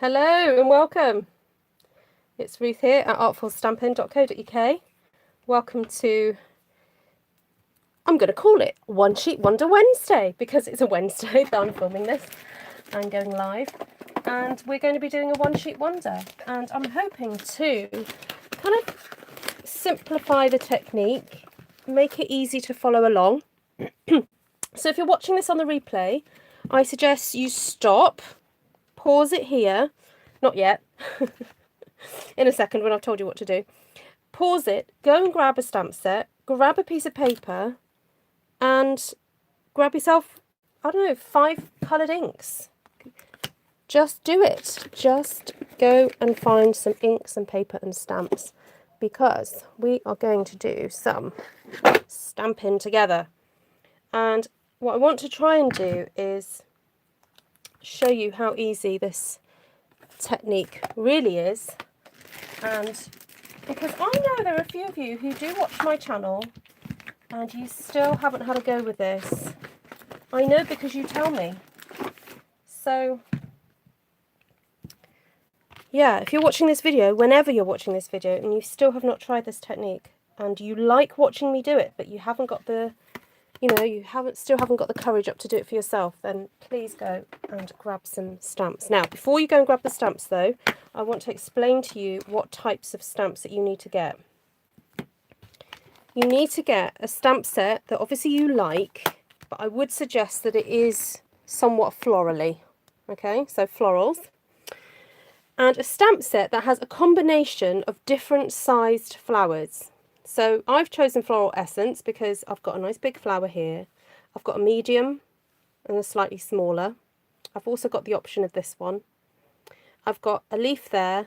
Hello and welcome. It's Ruth here at artfulstampin.co.uk. Welcome to, I'm going to call it One Sheet Wonder Wednesday because it's a Wednesday that I'm filming this and going live. And we're going to be doing a one sheet wonder. And I'm hoping to kind of simplify the technique, make it easy to follow along. So if you're watching this on the replay, I suggest you stop, pause it here. Not yet. In a second when I've told you what to do. Pause it, go and grab a stamp set, grab a piece of paper and grab yourself, I don't know, 5 coloured inks. Just do it. Just go and find some inks and paper and stamps because we are going to do some stamping together. And what I want to try and do is show you how easy this technique really is. And because I know there are a few of you who do watch my channel and you still haven't had a go with this. I know because you tell me. So yeah, if you're watching this video, whenever you're watching this video and you still have not tried this technique and you like watching me do it, but you haven't got the, you still haven't got the courage up to do it for yourself, then please go and grab some stamps. Now, before you go and grab the stamps though, I want to explain to you what types of stamps that you need to get. You need to get a stamp set that obviously you like, but I would suggest that it is somewhat florally. Okay, so florals. And a stamp set that has a combination of different sized flowers. So I've chosen Floral Essence because I've got a nice big flower here. I've got a medium and a slightly smaller. I've also got the option of this one. I've got a leaf there,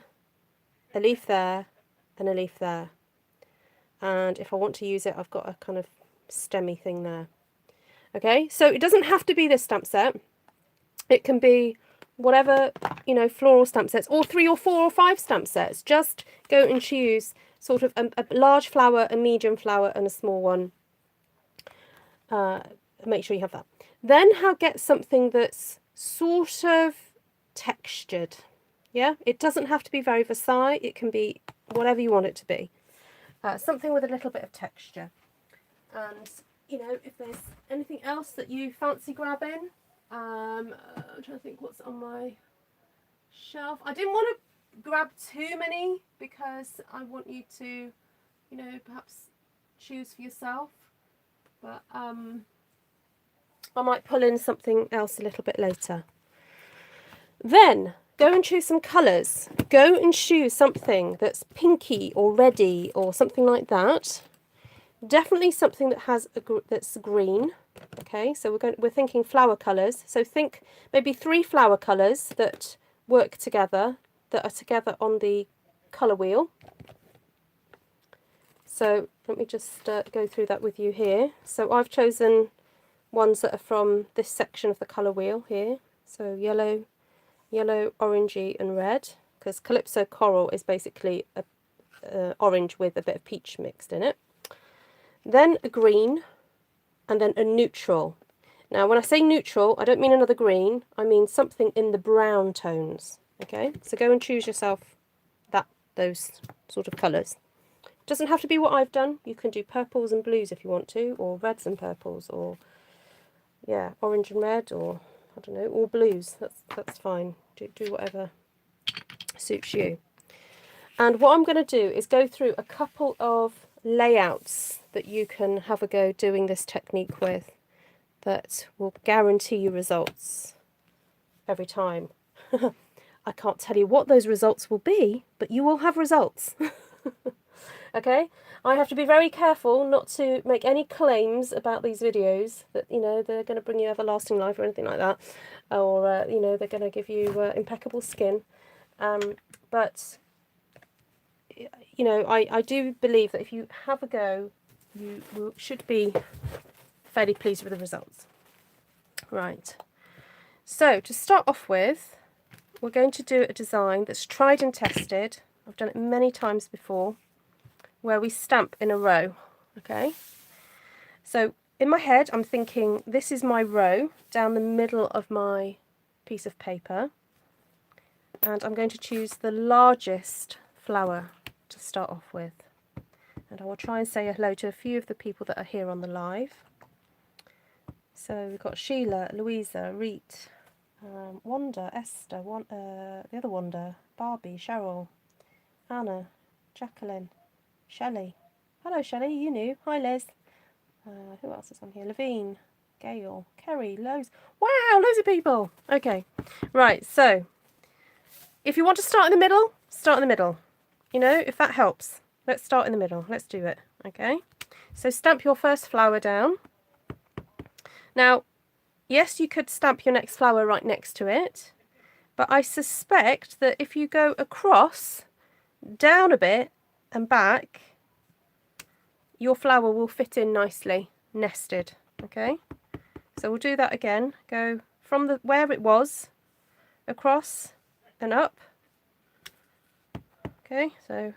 a leaf there, and a leaf there. And if I want to use it, I've got a kind of stemmy thing there. Okay, so it doesn't have to be this stamp set. It can be whatever, floral stamp sets, or 3 or 4 or 5 stamp sets. Just go and choose sort of a large flower, a medium flower, and a small one. Make sure you have that. Then get something that's sort of textured. Yeah, it doesn't have to be very Versailles. It can be whatever you want it to be. Something with a little bit of texture. And, if there's anything else that you fancy grabbing, I'm trying to think what's on my shelf. I didn't want to grab too many because I want you to, perhaps choose for yourself. But I might pull in something else a little bit later. Then go and choose some colours. Go and choose something that's pinky or reddy or something like that. Definitely something that has that's green. Okay, so we're thinking flower colours. So think maybe 3 flower colours that work together, that are together on the colour wheel. So let me just go through that with you here. So I've chosen ones that are from this section of the colour wheel here. So yellow, orangey and red, because Calypso Coral is basically a orange with a bit of peach mixed in it. Then a green, and then a neutral. Now when I say neutral, I don't mean another green, I mean something in the brown tones. Okay, so go and choose yourself those sort of colours. Doesn't have to be what I've done. You can do purples and blues if you want to, or reds and purples, or yeah, orange and red, or I don't know, or blues. That's fine. Do whatever suits you. And what I'm going to do is go through a couple of layouts that you can have a go doing this technique with that will guarantee you results every time. I can't tell you what those results will be, but you will have results. Okay, I have to be very careful not to make any claims about these videos that they're going to bring you everlasting life or anything like that, or they're going to give you impeccable skin, but I do believe that if you have a go, you should be fairly pleased with the results. Right, so to start off with, we're going to do a design that's tried and tested. I've done it many times before, where we stamp in a row. Okay, so in my head I'm thinking this is my row down the middle of my piece of paper, And I'm going to choose the largest flower to start off with. And I will try and say hello to a few of the people that are here on the live. So we've got Sheila, Louisa, Reet, Wanda, Esther, the other Wanda, Barbie, Cheryl, Anna, Jacqueline, Shelley. Hello Shelley, you knew. Hi Liz. Who else is on here? Levine, Gail, Kerry, loads. Wow, loads of people. Okay, right, so if you want to start in the middle, start in the middle. You know, if that helps. Let's start in the middle. Let's do it. Okay, so stamp your first flower down. Now, yes, you could stamp your next flower right next to it, but I suspect that if you go across, down a bit and back, your flower will fit in nicely, nested. Okay, so we'll do that again. Go from where it was, across and up. Okay, so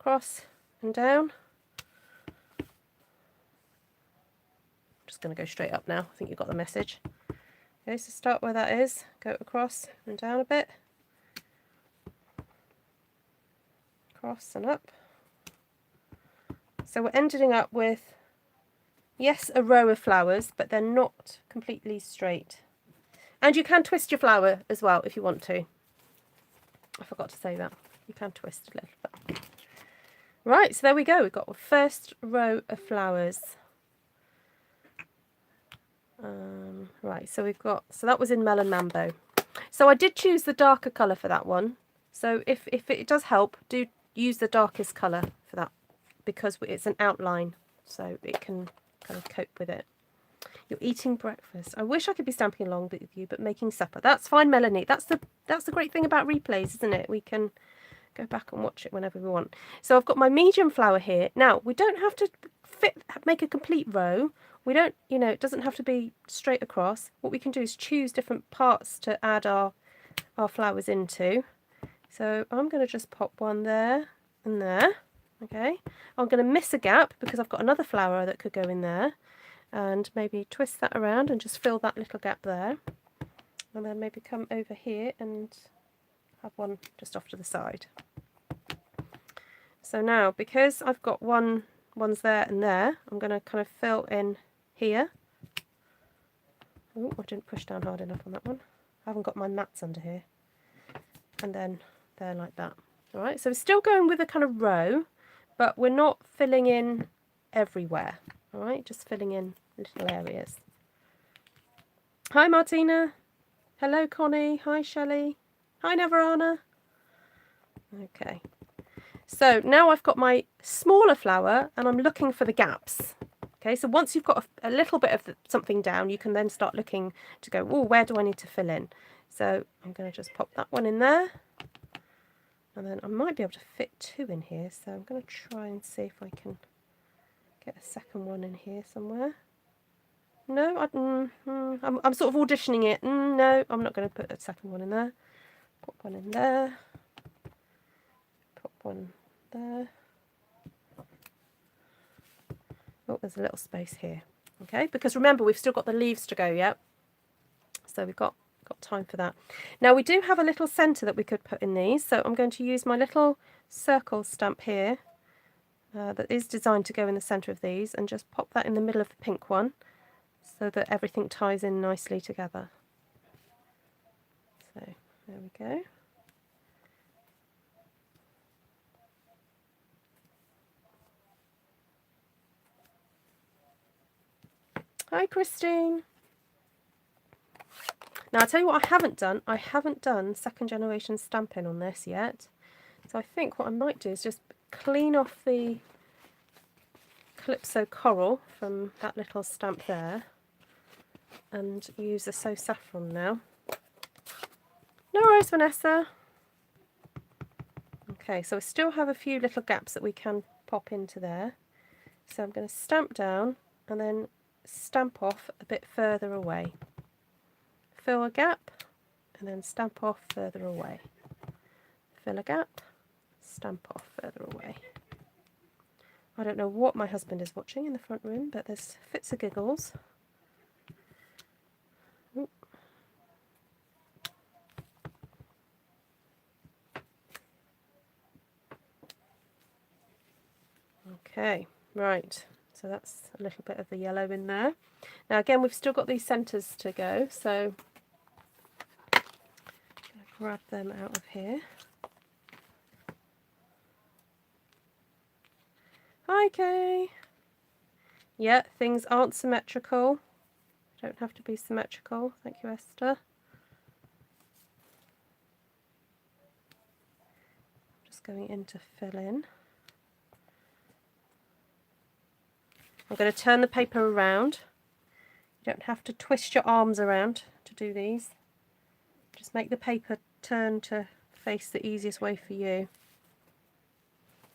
across and down. I'm just going to go straight up now. I think you got the message. Okay, so start where that is, go across and down a bit, across and up. So we're ending up with, yes, a row of flowers, but they're not completely straight. And you can twist your flower as well if you want to. I forgot to say that. You can twist a little bit. Right, so there we go. We've got our first row of flowers. Right, so that was in Melon Mambo. So I did choose the darker colour for that one. So if it does help, do use the darkest colour for that, because it's an outline, so it can kind of cope with it. You're eating breakfast. I wish I could be stamping along with you, but making supper. That's fine, Melanie. That's the great thing about replays, isn't it? We can go back and watch it whenever we want. So I've got my medium flower here. Now, we don't have to make a complete row. We don't, you know, it doesn't have to be straight across. What we can do is choose different parts to add our flowers into. So I'm going to just pop one there and there. Okay, I'm going to miss a gap because I've got another flower that could go in there, and maybe twist that around and just fill that little gap there, and then maybe come over here and have one just off to the side. So now, because I've got ones there and there, I'm going to kind of fill in here. Oh, I didn't push down hard enough on that one. I haven't got my mats under here. And then there like that. All right, so we're still going with a kind of row, but we're not filling in everywhere. All right, just filling in little areas. Hi Martina. Hello Connie. Hi Shelley. Hi Navarana. Okay, so now I've got my smaller flower and I'm looking for the gaps. Okay, so once you've got a little bit of something down, you can then start looking to go, oh, where do I need to fill in? So I'm going to just pop that one in there. And then I might be able to fit two in here, so I'm going to try and see if I can get a second one in here somewhere. No, I'm sort of auditioning it. No, I'm not going to put a second one in there. Pop one in there. Pop one there. Oh, there's a little space here. Okay, because remember, we've still got the leaves to go yet. So we've got time for that. Now we do have a little centre that we could put in these, so I'm going to use my little circle stamp here that is designed to go in the centre of these, and just pop that in the middle of the pink one so that everything ties in nicely together. So there we go. Hi Christine. Now I'll tell you what I haven't done. I haven't done second generation stamping on this yet. So I think what I might do is just clean off the Calypso coral from that little stamp there and use the Saffrin now. No worries, Vanessa. Okay, so we still have a few little gaps that we can pop into there. So I'm going to stamp down and then stamp off a bit further away. Fill a gap and then stamp off further away. Fill a gap, stamp off further away. I don't know what my husband is watching in the front room, but there's fits of giggles. Ooh. Okay, right. So that's a little bit of the yellow in there. Now again, we've still got these centres to go, so I'm going to grab them out of here. Hi, Kay. Yeah, things aren't symmetrical. Don't have to be symmetrical. Thank you, Esther. Just going in to fill in. I'm going to turn the paper around. You don't have to twist your arms around to do these. Just make the paper turn to face the easiest way for you.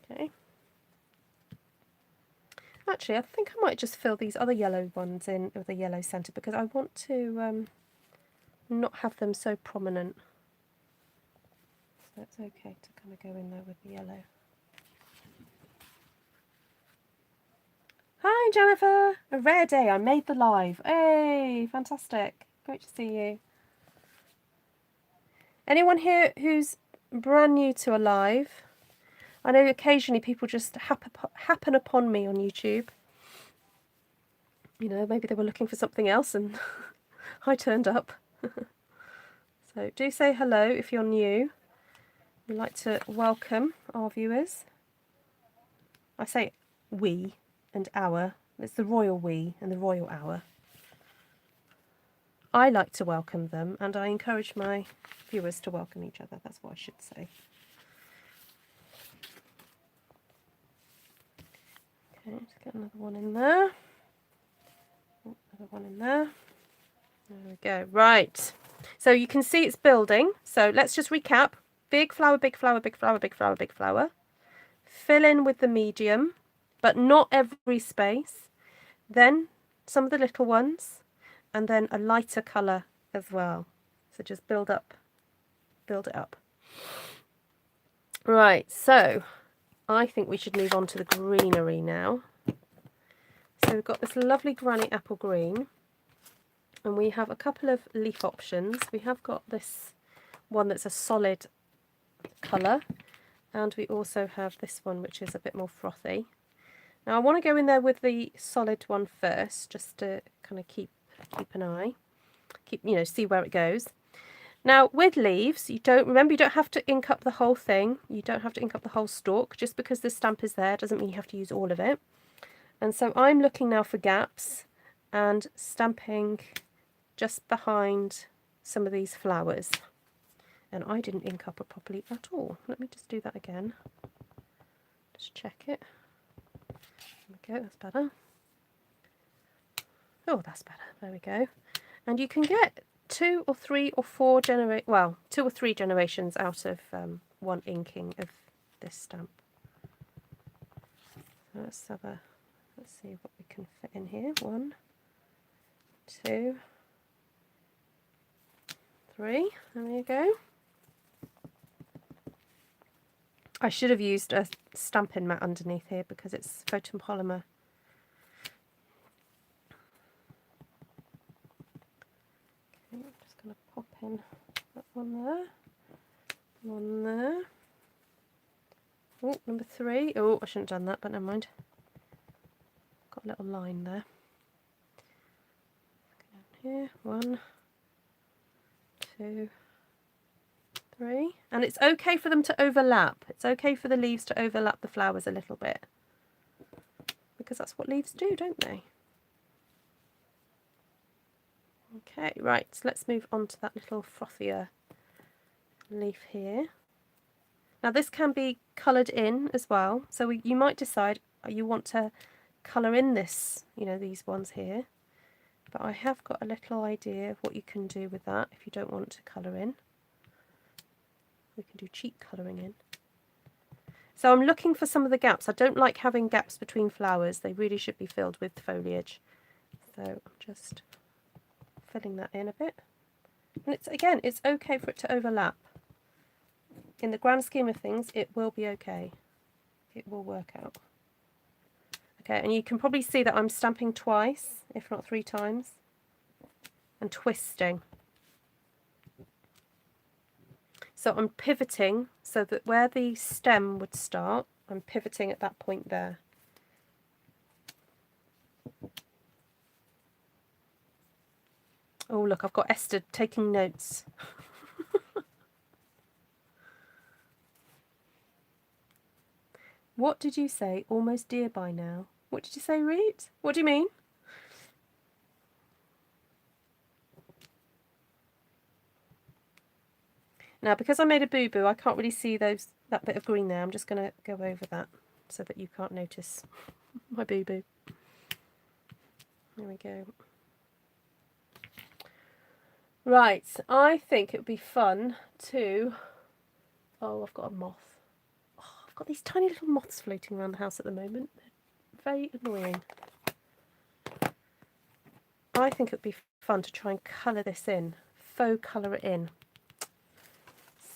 Okay. Actually, I think I might just fill these other yellow ones in with a yellow centre because I want to not have them so prominent. So it's okay to kind of go in there with the yellow. Hi, Jennifer! A rare day, I made the live. Hey, fantastic. Great to see you. Anyone here who's brand new to a live? I know occasionally people just happen upon me on YouTube. You know, maybe they were looking for something else and I turned up. So do say hello if you're new. We'd like to welcome our viewers. I say we and our. It's the royal we and the royal our. I like to welcome them and I encourage my viewers to welcome each other. That's what I should say. Okay, let's get another one in there. Another one in there. There we go. Right. So you can see it's building. So let's just recap. Big flower, big flower, big flower, big flower, big flower. Fill in with the medium, but not every space. Then some of the little ones, and then a lighter colour as well. So just build up, build it up. Right, so I think we should move on to the greenery now. So we've got this lovely granny apple green, and we have a couple of leaf options. We have got this one that's a solid colour, and we also have this one which is a bit more frothy. Now I want to go in there with the solid one first, just to kind of keep an eye, see where it goes. Now with leaves, you don't have to ink up the whole thing. You don't have to ink up the whole stalk. Just because the stamp is there doesn't mean you have to use all of it. And so I'm looking now for gaps and stamping just behind some of these flowers. And I didn't ink up it properly at all. Let me just do that again. Just check it. There we go, that's better. Oh, that's better. There we go. And you can get 2 or 3 or 4 2 or 3 generations out of one inking of this stamp. So let's see what we can fit in here. 1, 2, 3. There you go. I should have used a stamping mat underneath here because it's photopolymer. Okay, I'm just going to pop in that one there, one there. Oh, number 3. Oh, I shouldn't have done that, but never mind. Got a little line there. Go down here. 1, 2, 3. And it's okay for them to overlap. It's okay for the leaves to overlap the flowers a little bit, because that's what leaves do, don't they? Okay, right, so let's move on to that little frothier leaf here. Now this can be coloured in as well, so you might decide you want to colour in this, these ones here, but I have got a little idea of what you can do with that if you don't want to colour in. We can do cheek colouring in. So I'm looking for some of the gaps. I don't like having gaps between flowers. They really should be filled with foliage. So I'm just filling that in a bit. And it's okay for it to overlap. In the grand scheme of things, it will be okay. It will work out. Okay, and you can probably see that I'm stamping twice, if not 3 times, and twisting. So I'm pivoting so that where the stem would start, I'm pivoting at that point there. Oh, look, I've got Esther taking notes. What did you say? Almost dear by now. What did you say, Reed? What do you mean? Now, because I made a boo-boo, I can't really see that bit of green there. I'm just going to go over that so that you can't notice my boo-boo. There we go. Right, I think it would be fun to... Oh, I've got a moth. Oh, I've got these tiny little moths floating around the house at the moment. They're very annoying. I think it would be fun to try and colour this in. Faux colour it in.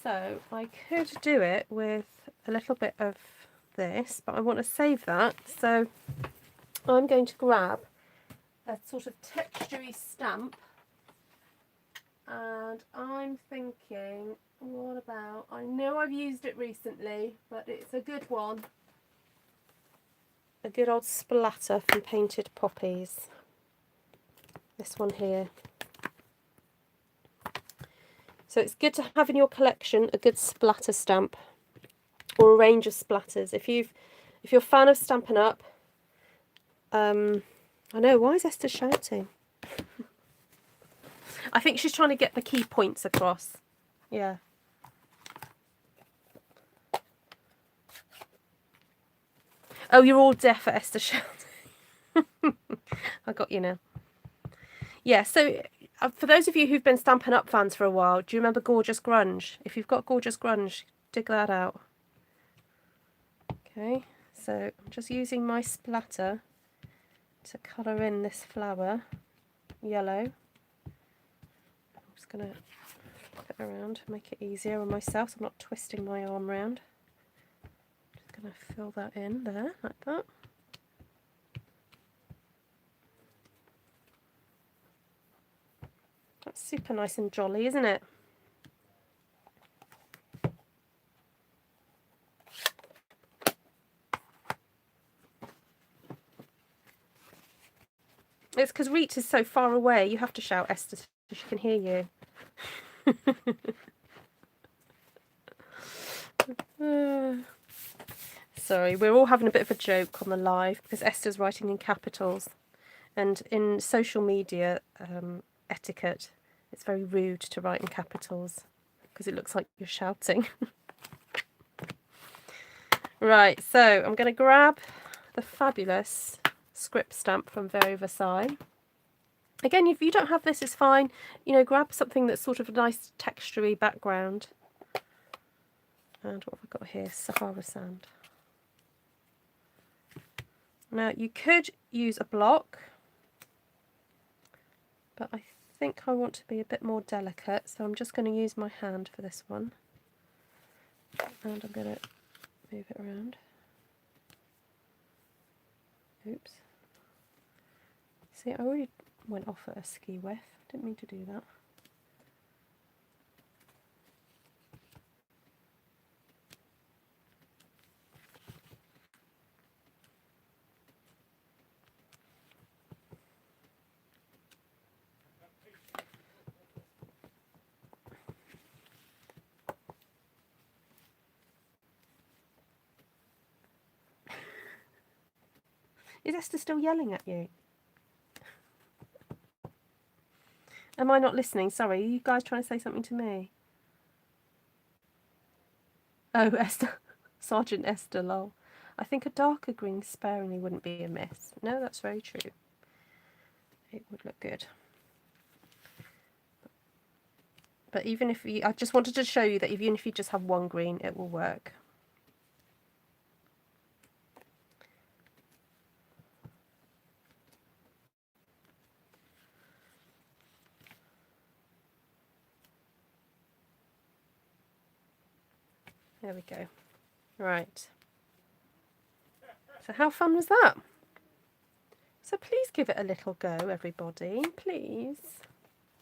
So I could do it with a little bit of this, but I want to save that. So I'm going to grab a sort of textury stamp, and I'm thinking, what about, I know I've used it recently, but it's a good one. A good old splatter from Painted Poppies. This one here. So it's good to have in your collection a good splatter stamp or a range of splatters. If you're a fan of Stampin' Up, I know, why is Esther shouting? I think she's trying to get the key points across. Yeah. Oh, you're all deaf at Esther shouting. I got you now. Yeah, so for those of you who've been Stampin' Up fans for a while, do you remember Gorgeous Grunge? If you've got Gorgeous Grunge, dig that out. Okay, so I'm just using my splatter to colour in this flower, yellow. I'm just going to put it around, make it easier on myself so I'm not twisting my arm around. Just going to fill that in there, like that. That's super nice and jolly, isn't it? It's because Reet is so far away, you have to shout, Esther, so she can hear you. Sorry, we're all having a bit of a joke on the live because Esther's writing in capitals. And in social media etiquette, it's very rude to write in capitals because it looks like you're shouting. Right, so I'm going to grab the fabulous script stamp from Versailles. Again, if you don't have this, it's fine. You know, grab something that's sort of a nice textury background. And what have I got here? Sahara sand. Now, you could use a block, but I think I want to be a bit more delicate, so I'm just going to use my hand for this one. And I'm going to move it around. Oops. See, I already went off at a ski whiff. Didn't mean to do that. Is Esther still yelling at you? Am I not listening? Sorry, are you guys trying to say something to me? Oh, Esther. Sergeant Esther, lol. I think a darker green sparingly wouldn't be amiss. No, that's very true. It would look good. But even if you... I just wanted to show you that even if you just have one green, it will work. There we go. Right. So how fun was that? So please give it a little go, everybody. Please.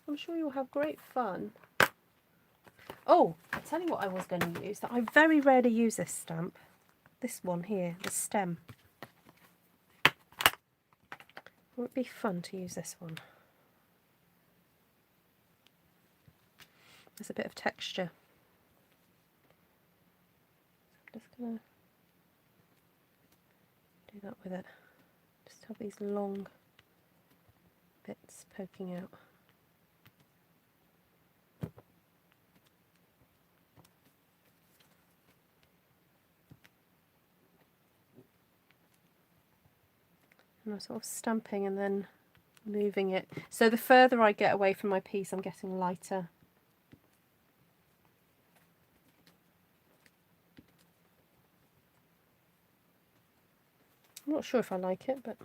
I'm sure you'll have great fun. Oh, I'll tell you what I was going to use. That I very rarely use this stamp. This one here, the stem. It would be fun to use this one. There's a bit of texture. I'm just going to do that with it. Just have these long bits poking out. And I'm sort of stamping and then moving it. So the further I get away from my piece, I'm getting lighter. I'm not sure if I like it, but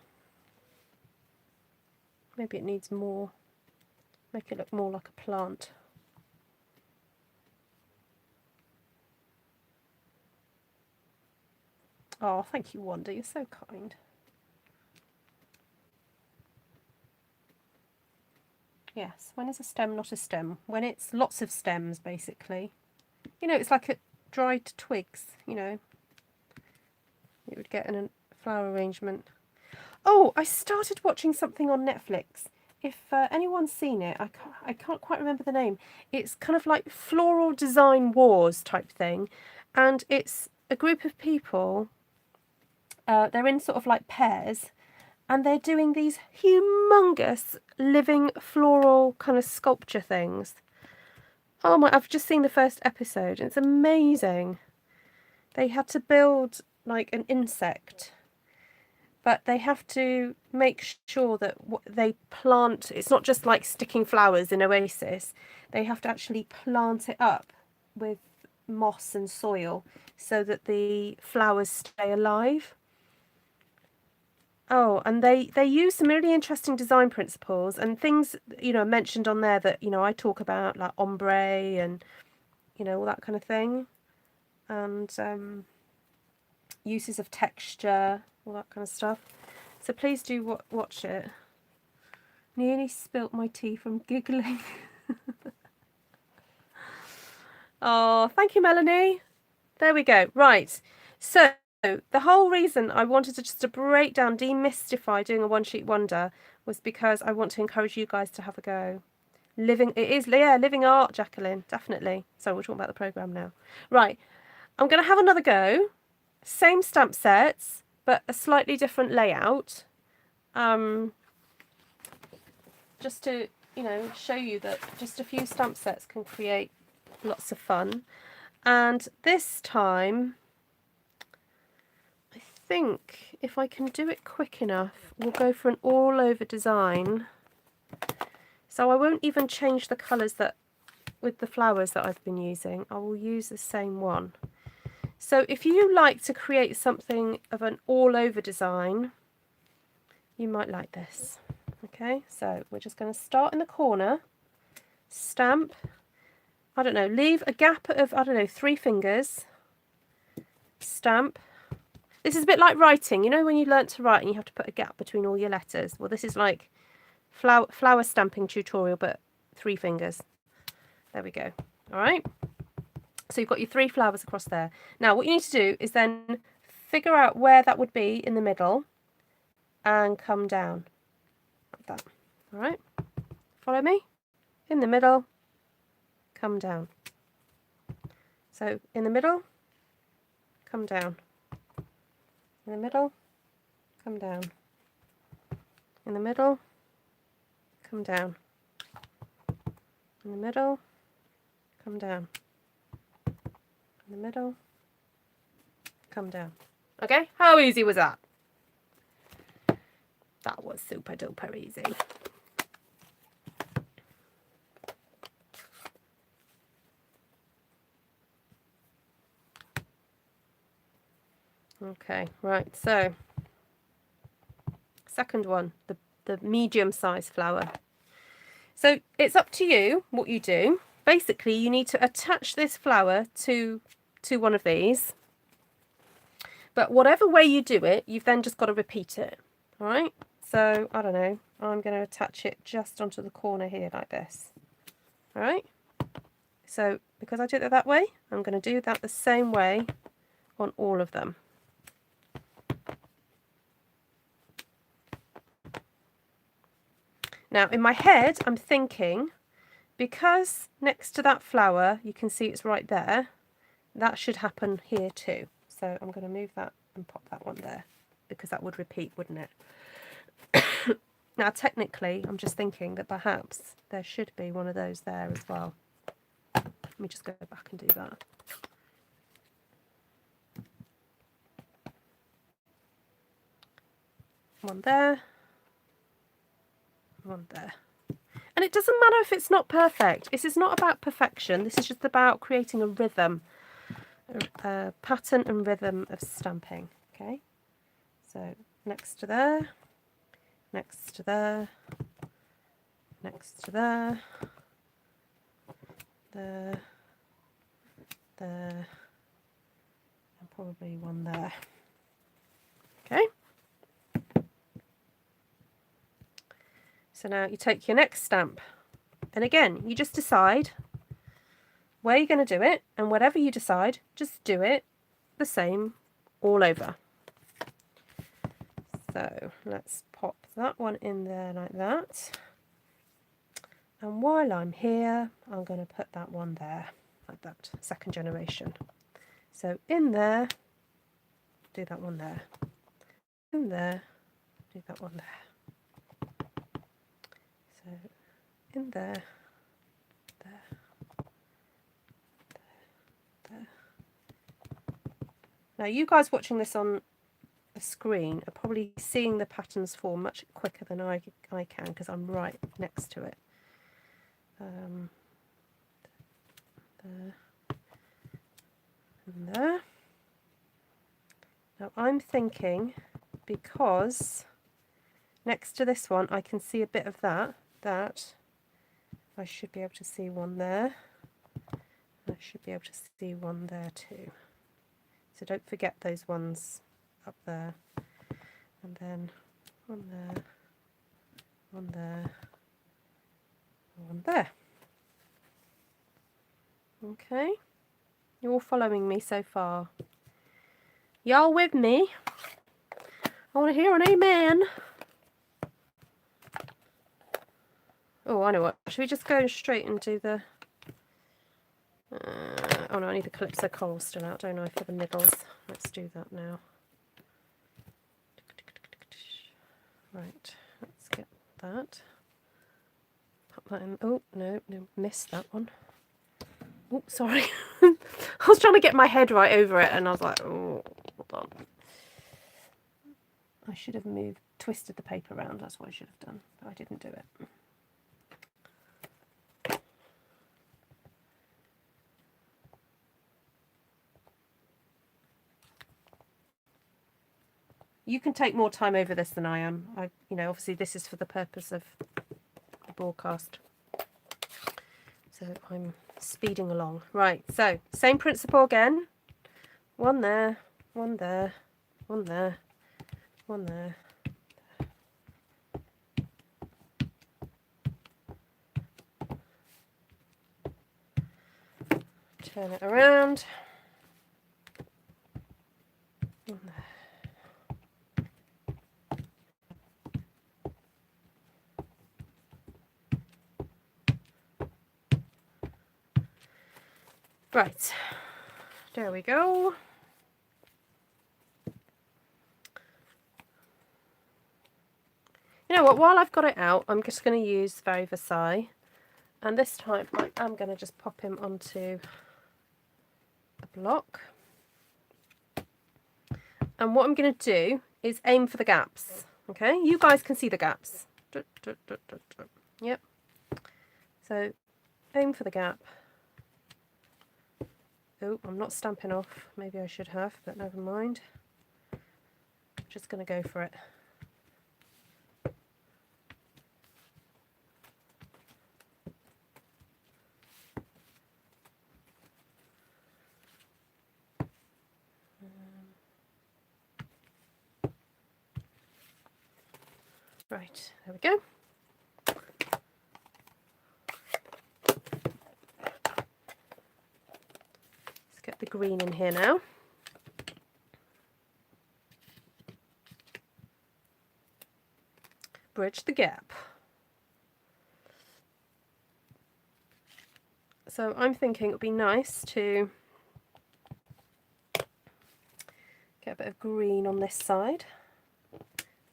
maybe it needs more. Make it look more like a plant. Oh, thank you, Wanda. You're so kind. Yes, when is a stem not a stem? When it's lots of stems, basically. You know, it's like a dried twigs, you know. You would get in a flower arrangement. Oh, I started watching something on Netflix. If anyone's seen it, I can't quite remember the name. It's kind of like Floral Design Wars type thing. And it's a group of people. They're in sort of like pairs. And they're doing these humongous living floral kind of sculpture things. Oh my, I've just seen the first episode. It's amazing. They had to build like an insect, but they have to make sure that they plant, it's not just like sticking flowers in oasis. They have to actually plant it up with moss and soil so that the flowers stay alive. Oh, and they use some really interesting design principles and things, you know, mentioned on there that, you know, I talk about, like ombre and, you know, all that kind of thing. And uses of texture, all that kind of stuff. So please do watch it. Nearly spilt my tea from giggling. Oh, thank you, Melanie. There we go. Right. So the whole reason I wanted to just to break down, demystify doing a one-sheet wonder was because I want to encourage you guys to have a go. Living art, Jacqueline, definitely. So we're talking about the programme now. Right, I'm going to have another go. Same stamp sets, but a slightly different layout. Just to, you know, show you that just a few stamp sets can create lots of fun. And this time, I think if I can do it quick enough, we'll go for an all over design. So I won't even change the colours that with the flowers that I've been using. I will use the same one. So if you like to create something of an all over design, you might like this. Okay, so we're just going to start in the corner, stamp, I don't know, leave a gap of, I don't know, 3 fingers, stamp. This is a bit like writing, you know when you learnt to write and you have to put a gap between all your letters? Well, this is like flower stamping tutorial, but 3 fingers. There we go. All right. So you've got your 3 flowers across there. Now what you need to do is then figure out where that would be in the middle and come down like that. All right. Follow me? In the middle, come down. So in the middle, come down. In the middle, come down. In the middle, come down. In the middle, come down. In the middle, come down. Okay, how easy was that? That was super duper easy. Okay, right, so second one, the medium-sized flower. So it's up to you what you do. Basically, you need to attach this flower to one of these. But whatever way you do it, you've then just got to repeat it. All right? So, I don't know. I'm going to attach it just onto the corner here like this. All right? So, because I did it that way, I'm going to do that the same way on all of them. Now, in my head, I'm thinking because next to that flower, you can see it's right there, that should happen here too. So I'm going to move that and pop that one there, because that would repeat, wouldn't it? Now, technically, I'm just thinking that perhaps there should be one of those there as well. Let me just go back and do that. One there, one there. And it doesn't matter if it's not perfect. This is not about perfection. This is just about creating a rhythm, a pattern and rhythm of stamping. Okay, so next to there, next to there, next to there, there, there, and probably one there. Okay. So now you take your next stamp, and again, you just decide where you're going to do it, and whatever you decide, just do it the same all over. So let's pop that one in there like that. And while I'm here, I'm going to put that one there, like that, second generation. So in there, do that one there. In there, do that one there. So in there, there, there. Now you guys watching this on a screen are probably seeing the patterns form much quicker than I can, because I'm right next to it. There and there. Now I'm thinking, because next to this one I can see a bit of that I should be able to see one there. I should be able to see one there too. So don't forget those ones up there. And then one there, one there, one there. Okay, you're all following me so far. Y'all with me? I want to hear an amen. Oh, I know what. Should we just go straight and do the... oh no, I need the Calypso coral still out, don't I, for the middles. Let's do that now. Right, let's get that. Pop that in. Oh, no, missed that one. Oh, sorry. I was trying to get my head right over it, and I was like, oh, hold on. I should have twisted the paper around. That's what I should have done, but I didn't do it. You can take more time over this than I am. Obviously this is for the purpose of the broadcast. So I'm speeding along. Right, so same principle again. One there, one there, one there, one there. Turn it around. One there. Right, there we go. You know what, while I've got it out, I'm just going to use Versailles, and this time I am going to just pop him onto a block. And what I'm going to do is aim for the gaps, okay? You guys can see the gaps. Yep. So aim for the gap. Oh, I'm not stamping off. Maybe I should have, but never mind. I'm just going to go for it. Right, there we go. Let's get the green in here now. Bridge the gap. So I'm thinking it would be nice to get a bit of green on this side.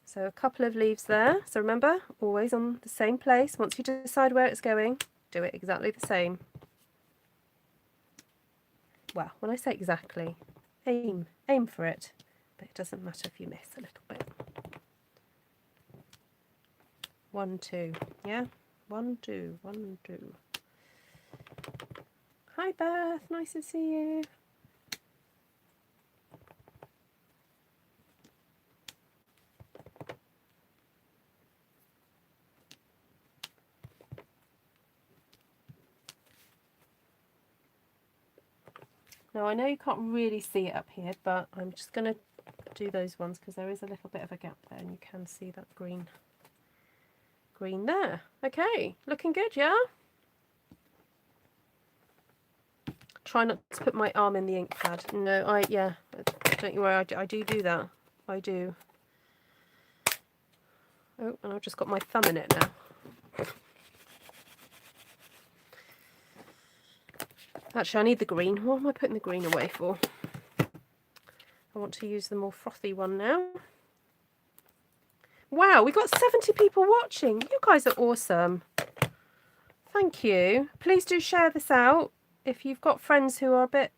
So a couple of leaves there. So remember, always on the same place. Once you decide where it's going, do it exactly the same. Well, when I say exactly, aim for it. But it doesn't matter if you miss a little bit. 1, 2, yeah? 1, 2, 1, 2. Hi Beth, nice to see you. Now I know you can't really see it up here, but I'm just going to do those ones because there is a little bit of a gap there and you can see that green there. Okay, looking good, yeah? Try not to put my arm in the ink pad. No, yeah, don't you worry, I do that. I do. Oh, and I've just got my thumb in it now. Actually, I need the green. What am I putting the green away for? I want to use the more frothy one now. Wow, we've got 70 people watching. You guys are awesome. Thank you. Please do share this out if you've got friends who are a bit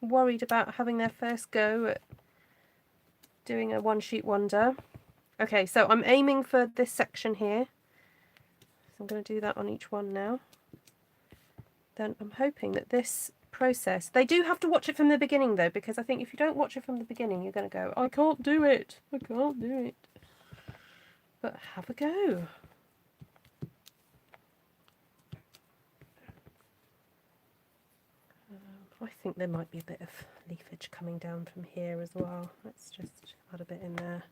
worried about having their first go at doing a one-sheet wonder. Okay, so I'm aiming for this section here. So I'm going to do that on each one now. Then I'm hoping that this process, they do have to watch it from the beginning though, because I think if you don't watch it from the beginning, you're going to go, I can't do it. I can't do it. But have a go. I think there might be a bit of leafage coming down from here as well. Let's just add a bit in there.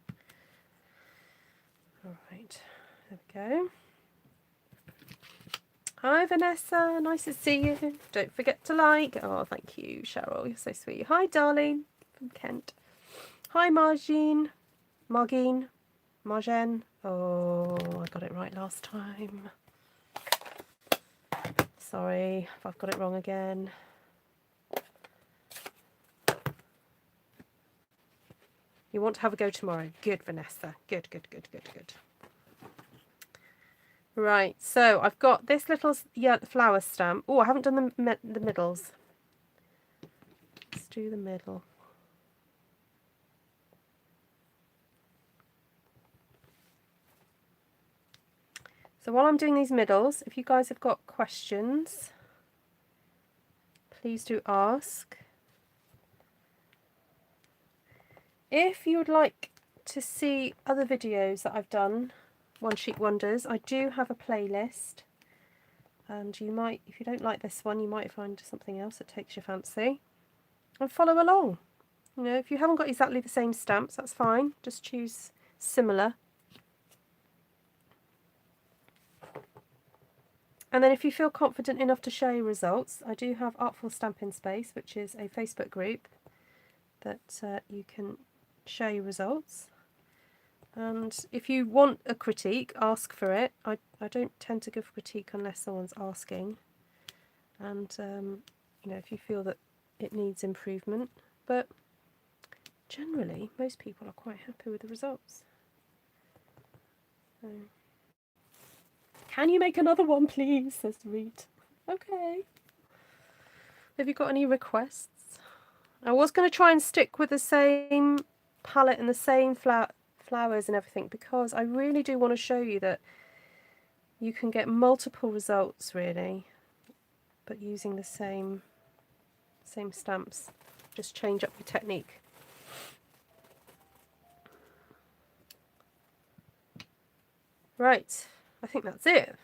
All right, there we go. Hi Vanessa, nice to see you. Don't forget to like. Oh, thank you, Cheryl. You're so sweet. Hi, darling, from Kent. Hi, Margene. Margene. Oh, I got it right last time. Sorry if I've got it wrong again. You want to have a go tomorrow? Good, Vanessa. Good. Right, so I've got this little flower stamp. Oh, I haven't done the middles. Let's do the middle. So while I'm doing these middles, if you guys have got questions, please do ask. If you would like to see other videos that I've done, One Sheet Wonders, I do have a playlist, and you might, if you don't like this one, you might find something else that takes your fancy, and follow along. You know, if you haven't got exactly the same stamps, that's fine, just choose similar. And then if you feel confident enough to share your results, I do have Artful Stampin Space, which is a Facebook group that you can share your results. And if you want a critique, ask for it. I don't tend to give critique unless someone's asking. And, you know, if you feel that it needs improvement. But generally, most people are quite happy with the results. So, can you make another one, please? Says Reed. Okay. Have you got any requests? I was going to try and stick with the same palette and the same flowers and everything, because I really do want to show you that you can get multiple results really, but using the same stamps. Just change up your technique. Right, I think that's it.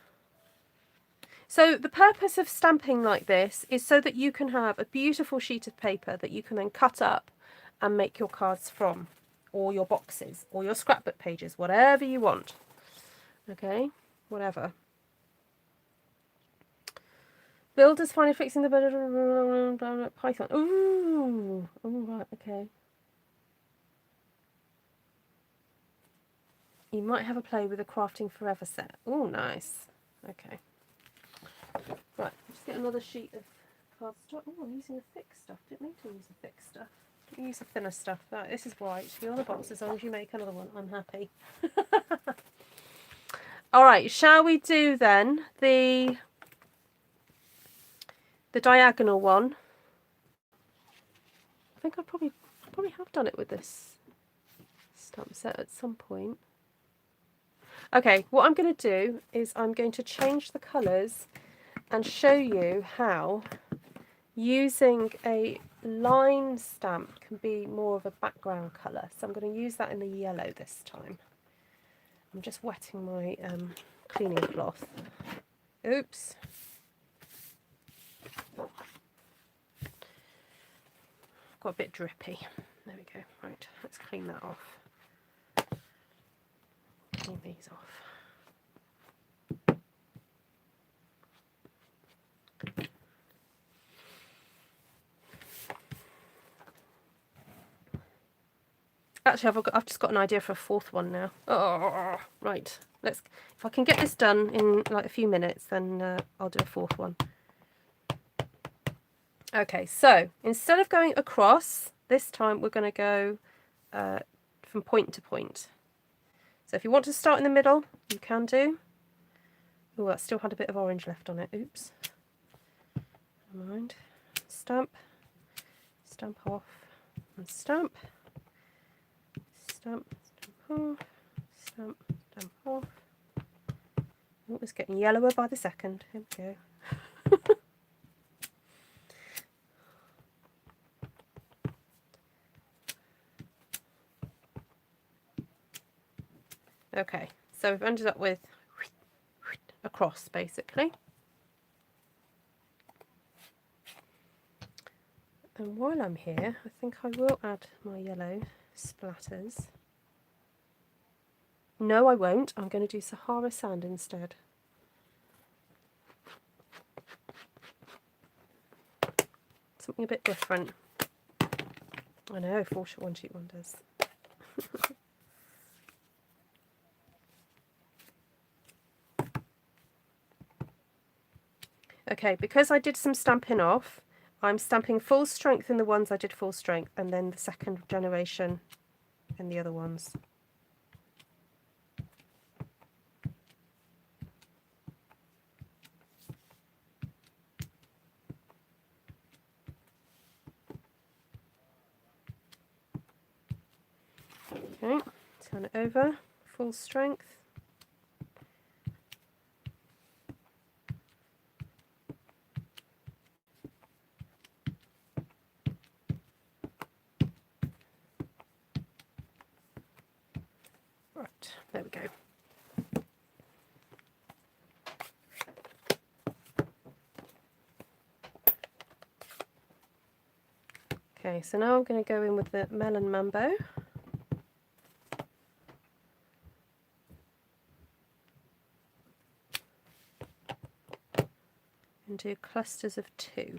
So the purpose of stamping like this is so that you can have a beautiful sheet of paper that you can then cut up and make your cards from, or your boxes, or your scrapbook pages, whatever you want. Okay, whatever. Builders finally fixing the Python. Ooh, oh right, okay. You might have a play with a Crafting Forever set. Oh, nice. Okay. Right, just get another sheet of cardstock. Oh, I'm using the thick stuff. Didn't mean to use the thick stuff. Didn't use the thinner stuff. Right, this is white. The other box, as long as you make another one, I'm happy. All right, shall we do then the diagonal one? I think I probably have done it with this stamp set at some point. Okay, what I'm going to do is I'm going to change the colours and show you how using a line stamp can be more of a background colour. So I'm going to use that in the yellow this time. I'm just wetting my cleaning cloth. Oops. Got a bit drippy. There we go. Right, let's clean that off. Clean these off. Actually, I've just got an idea for a fourth one now. Oh, right. If I can get this done in like a few minutes, then I'll do a fourth one. Okay, so instead of going across, this time we're going to go from point to point. So if you want to start in the middle, you can do. Oh, that still had a bit of orange left on it. Oops. Never mind. Stamp, stamp off, and stamp. Stamp, stamp off, stamp, stamp off. Oh, it's getting yellower by the second. Here we go. Okay, so we've ended up with a cross basically. And while I'm here, I think I will add my yellow splatters. No, I won't. I'm going to do Sahara sand instead. Something a bit different. I know, one sheet wonders. Okay, because I did some stamping off, I'm stamping full strength in the ones I did full strength, and then the second generation in the other ones. Okay, turn it over, full strength. Right, there we go. Okay, so now I'm going to go in with the melon Mambo. And do clusters of 2.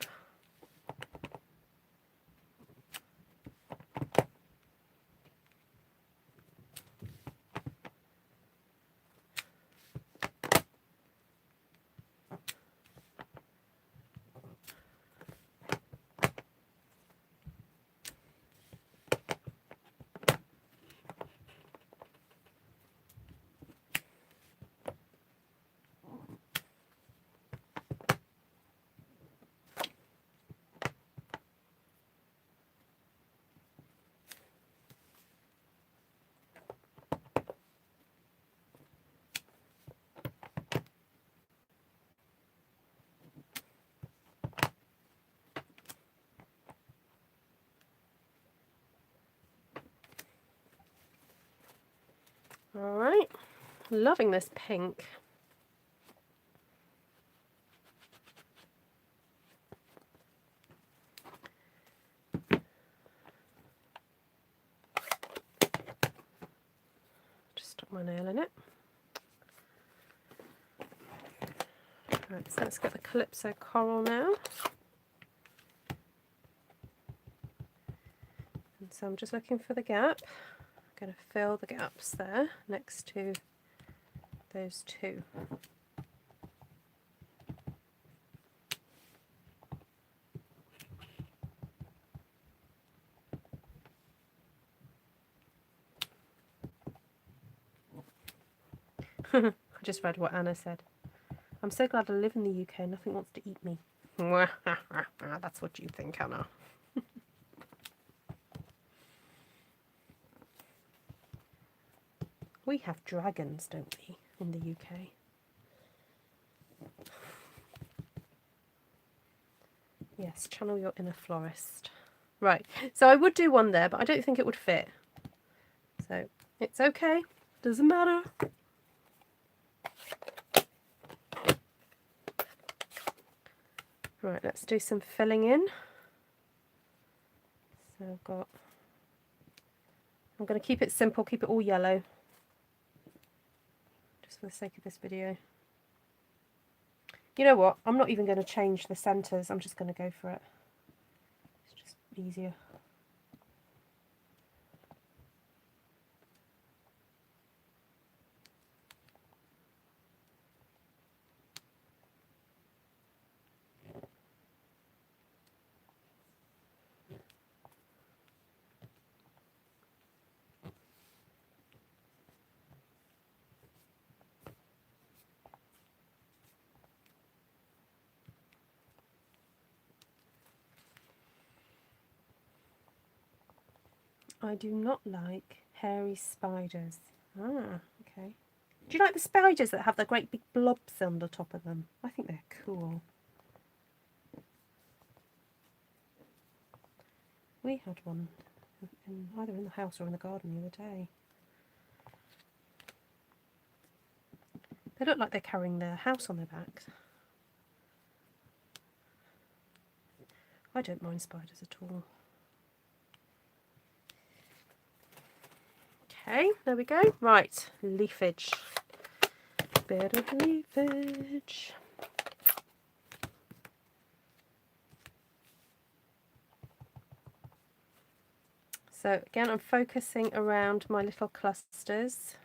All right, loving this pink. Just stuck my nail in it. Right, so let's get the Calypso coral now. And so I'm just looking for the gap. I'm going to fill the gaps there next to those 2. I just read what Anna said. I'm so glad I live in the UK. Nothing wants to eat me. That's what you think, Anna. We have dragons, don't we, in the UK? Yes, channel your inner florist. Right, so I would do one there, but I don't think it would fit. So it's okay, doesn't matter. Right, let's do some filling in. So I've got, I'm going to keep it simple, keep it all yellow, just for the sake of this video. You know what, I'm not even going to change the centres, I'm just going to go for it. It's just easier. I do not like hairy spiders. Ah, okay. Do you like the spiders that have the great big blobs on the top of them? I think they're cool. We had one either in the house or in the garden the other day. They look like they're carrying their house on their backs. I don't mind spiders at all. Okay, there we go. Right, leafage. Bit of leafage. So again, I'm focusing around my little clusters.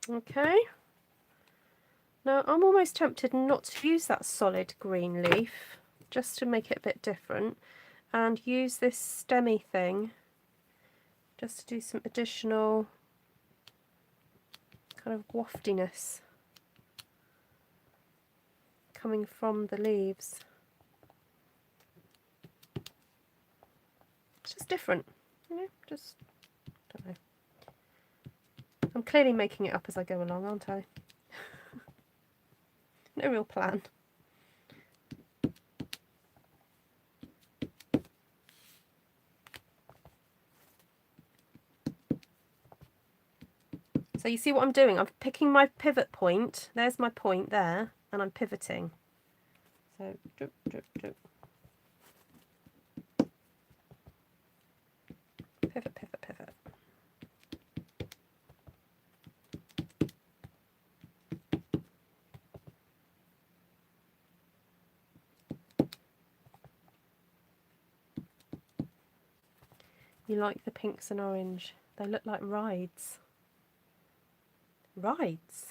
Okay. Now I'm almost tempted not to use that solid green leaf, just to make it a bit different, and use this stemmy thing just to do some additional kind of waftiness coming from the leaves. It's just different, you know, just, don't know. I'm clearly making it up as I go along, aren't I? No real plan. So you see what I'm doing? I'm picking my pivot point. There's my point there, and I'm pivoting. So, drip, drip, drip. Pivot, pivot, pivot. You like the pinks and orange? They look like rides. Rides?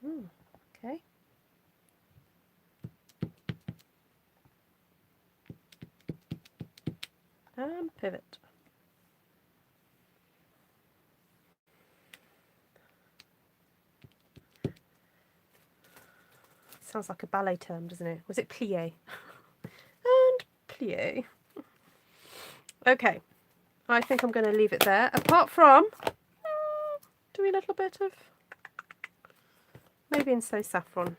Okay. And pivot. Sounds like a ballet term, doesn't it? Was it plié? And plié. Okay, I think I'm going to leave it there. Apart from, do a little bit of, maybe in so saffron.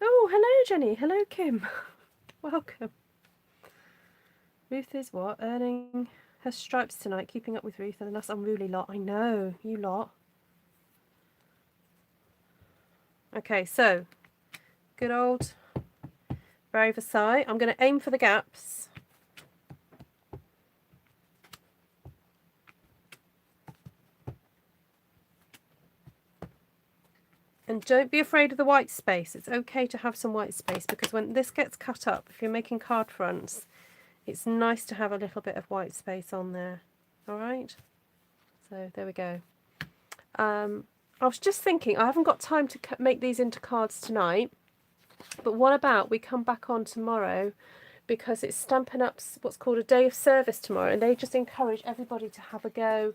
Oh, hello, Jenny. Hello, Kim. Welcome. Ruth is what? Earning her stripes tonight, keeping up with Ruth and us unruly lot. I know, you lot. Okay, so good old Versailles. I'm going to aim for the gaps. And don't be afraid of the white space. It's okay to have some white space because when this gets cut up, if you're making card fronts, it's nice to have a little bit of white space on there. All right. So there we go. I was just thinking, I haven't got time to make these into cards tonight, but what about we come back on tomorrow because it's Stampin' Up's what's called a day of service tomorrow, and they just encourage everybody to have a go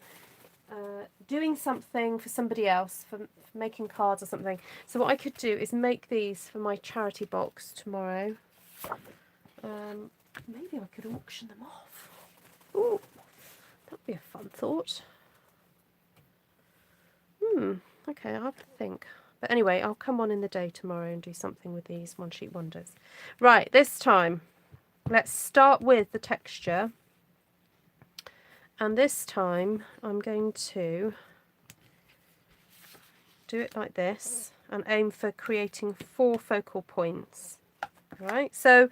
doing something for somebody else, for making cards or something. So what I could do is make these for my charity box tomorrow. Maybe I could auction them off. Ooh, that'd be a fun thought. Okay, I'll have to think. But anyway, I'll come on in the day tomorrow and do something with these one sheet wonders. Right, this time, let's start with the texture. And this time, I'm going to do it like this and aim for creating 4 focal points. All right, so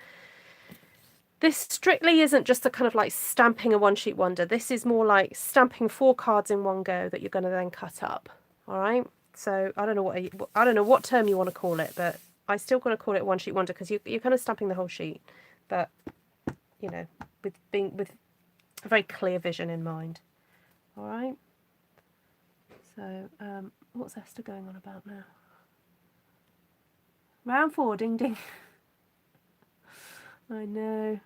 this strictly isn't just a kind of like stamping a one sheet wonder. This is more like stamping 4 cards in one go that you're going to then cut up. All right. So I don't know what term you want to call it, but I still going to call it one sheet wonder because you're kind of stamping the whole sheet, but you know, with a very clear vision in mind. All right. So what's Esther going on about now? Round 4, ding ding. I know.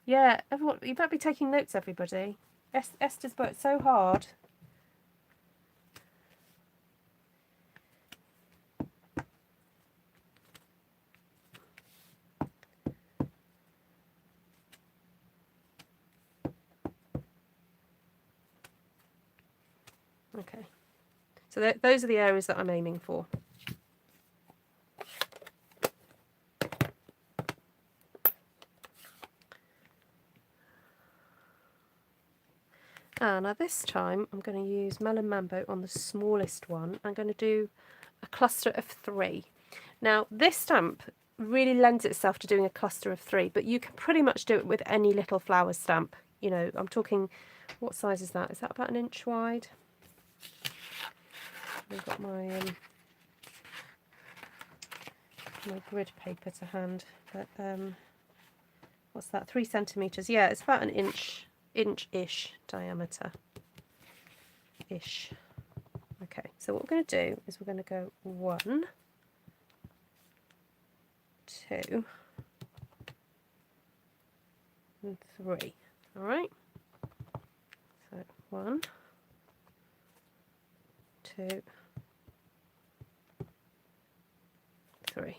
Yeah, everyone, you better be taking notes, everybody. Esther's worked so hard. Okay, so those are the areas that I'm aiming for. Now this time I'm going to use Mambo on the smallest one. I'm going to do a cluster of 3. Now this stamp really lends itself to doing a cluster of 3, but you can pretty much do it with any little flower stamp. You know, I'm talking, what size is that? Is that about 1 inch wide? I've got my grid paper to hand, but what's that? 3 centimeters. Yeah, it's about 1 inch-ish diameter. Ish. Okay, so what we're going to do is we're going to go 1, 2, and 3. All right. So 1, 2, 3.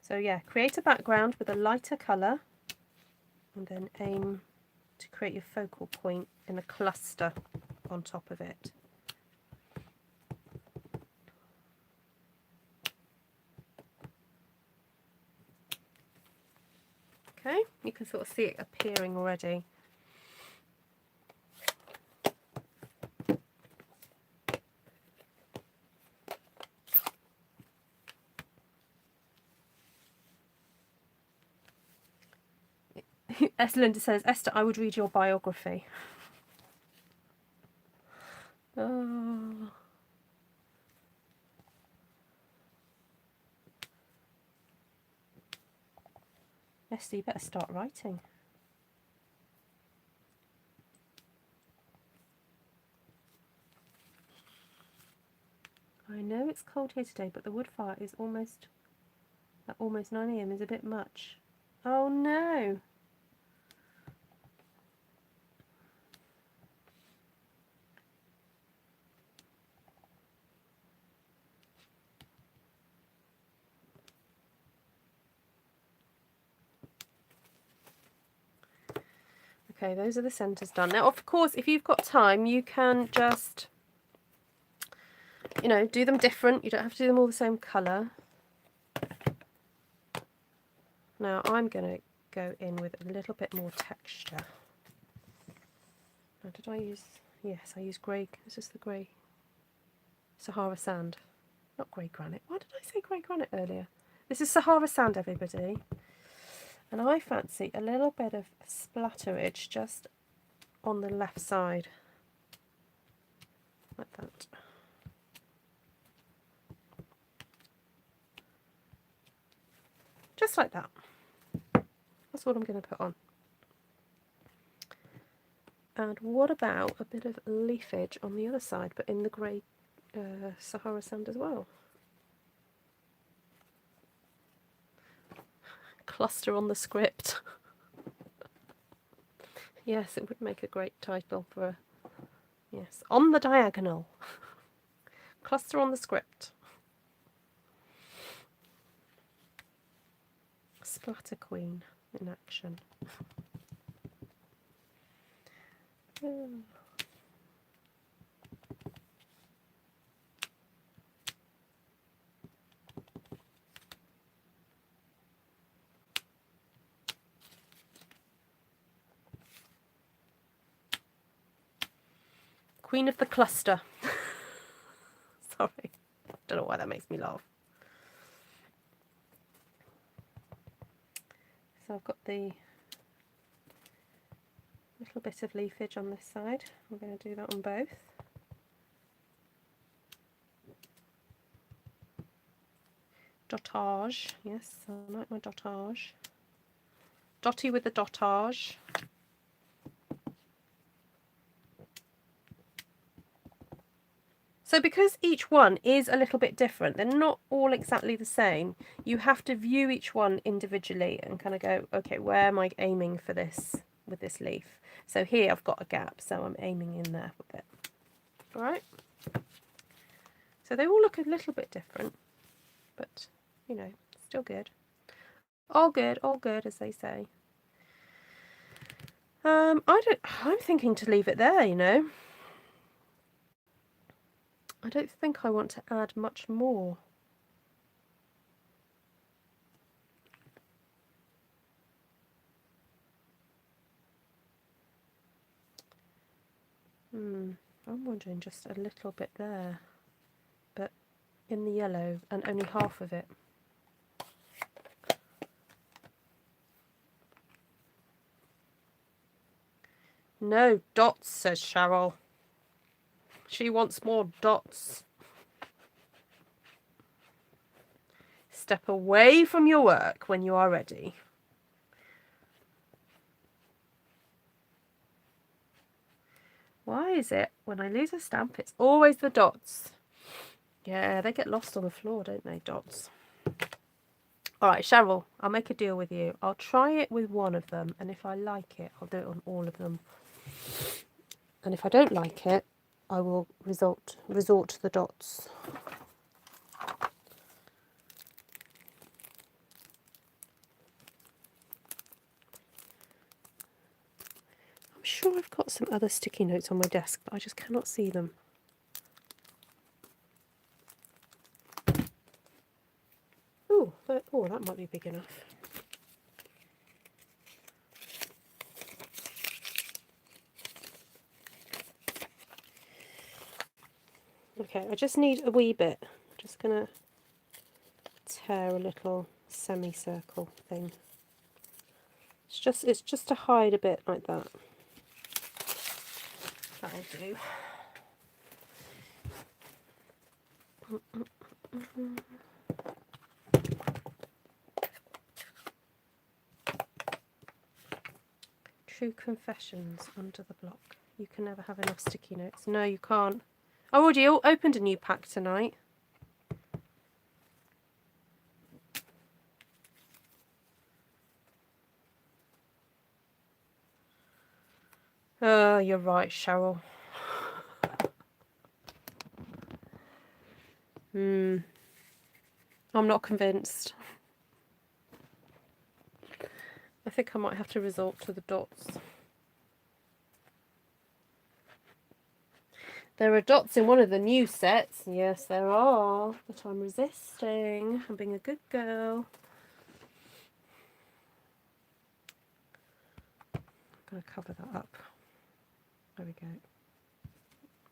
So yeah, create a background with a lighter colour and then aim to create your focal point in a cluster on top of it. Okay, you can sort of see it appearing already. Linda says, Esther, I would read your biography. Oh. Esther, you better start writing. I know it's cold here today, but the wood fire is almost at almost 9 AM is a bit much. Oh no. Okay, those are the centres done. Now, of course, if you've got time, you can just, you know, do them different. You don't have to do them all the same colour. Now, I'm going to go in with a little bit more texture. Now, did I use... Yes, I used grey. This is the grey Sahara sand. Not grey granite. Why did I say grey granite earlier? This is Sahara sand, everybody. And I fancy a little bit of splatterage just on the left side. Like that. Just like that. That's what I'm going to put on. And what about a bit of leafage on the other side, but in the grey Sahara sand as well? Cluster on the script. Yes, it would make a great title for a... Yes, on the diagonal. Cluster on the script. Splatter Queen in action. Queen of the cluster. Sorry, don't know why that makes me laugh. So I've got the little bit of leafage on this side. I'm going to do that on both. Dotage, yes, I like my dotage. Dotty with the dotage. So because each one is a little bit different, they're not all exactly the same, you have to view each one individually and kind of go, okay, where am I aiming for this with this leaf? So here I've got a gap, so I'm aiming in there a bit. All right. So they all look a little bit different, but, you know, still good. All good, as they say. I'm thinking to leave it there, you know. I don't think I want to add much more. I'm wondering just a little bit there, but in the yellow and only half of it. No dots, says Cheryl. She wants more dots. Step away from your work when you are ready. Why is it when I lose a stamp, it's always the dots? Yeah, they get lost on the floor, don't they, dots? All right, Cheryl, I'll make a deal with you. I'll try it with one of them, and if I like it, I'll do it on all of them. And if I don't like it, I will resort to the dots. I'm sure I've got some other sticky notes on my desk, but I just cannot see them. Oh, that might be big enough. Okay, I just need a wee bit. I'm just going to tear a little semicircle thing. It's just to hide a bit like that. That'll do. True confessions under the block. You can never have enough sticky notes. No, you can't. I already opened a new pack tonight. Oh, you're right, Cheryl. I'm not convinced. I think I might have to resort to the dots. There are dots in one of the new sets. Yes, there are. But I'm resisting. I'm being a good girl. I'm going to cover that up. There we go.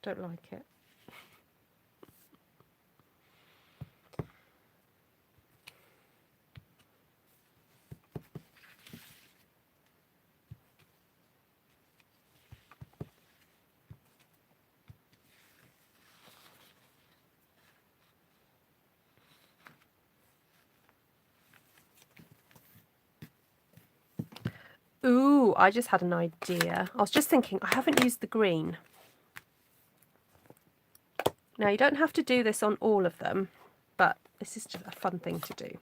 Don't like it. Ooh, I just had an idea. I was just thinking, I haven't used the green. Now, you don't have to do this on all of them, but this is just a fun thing to do.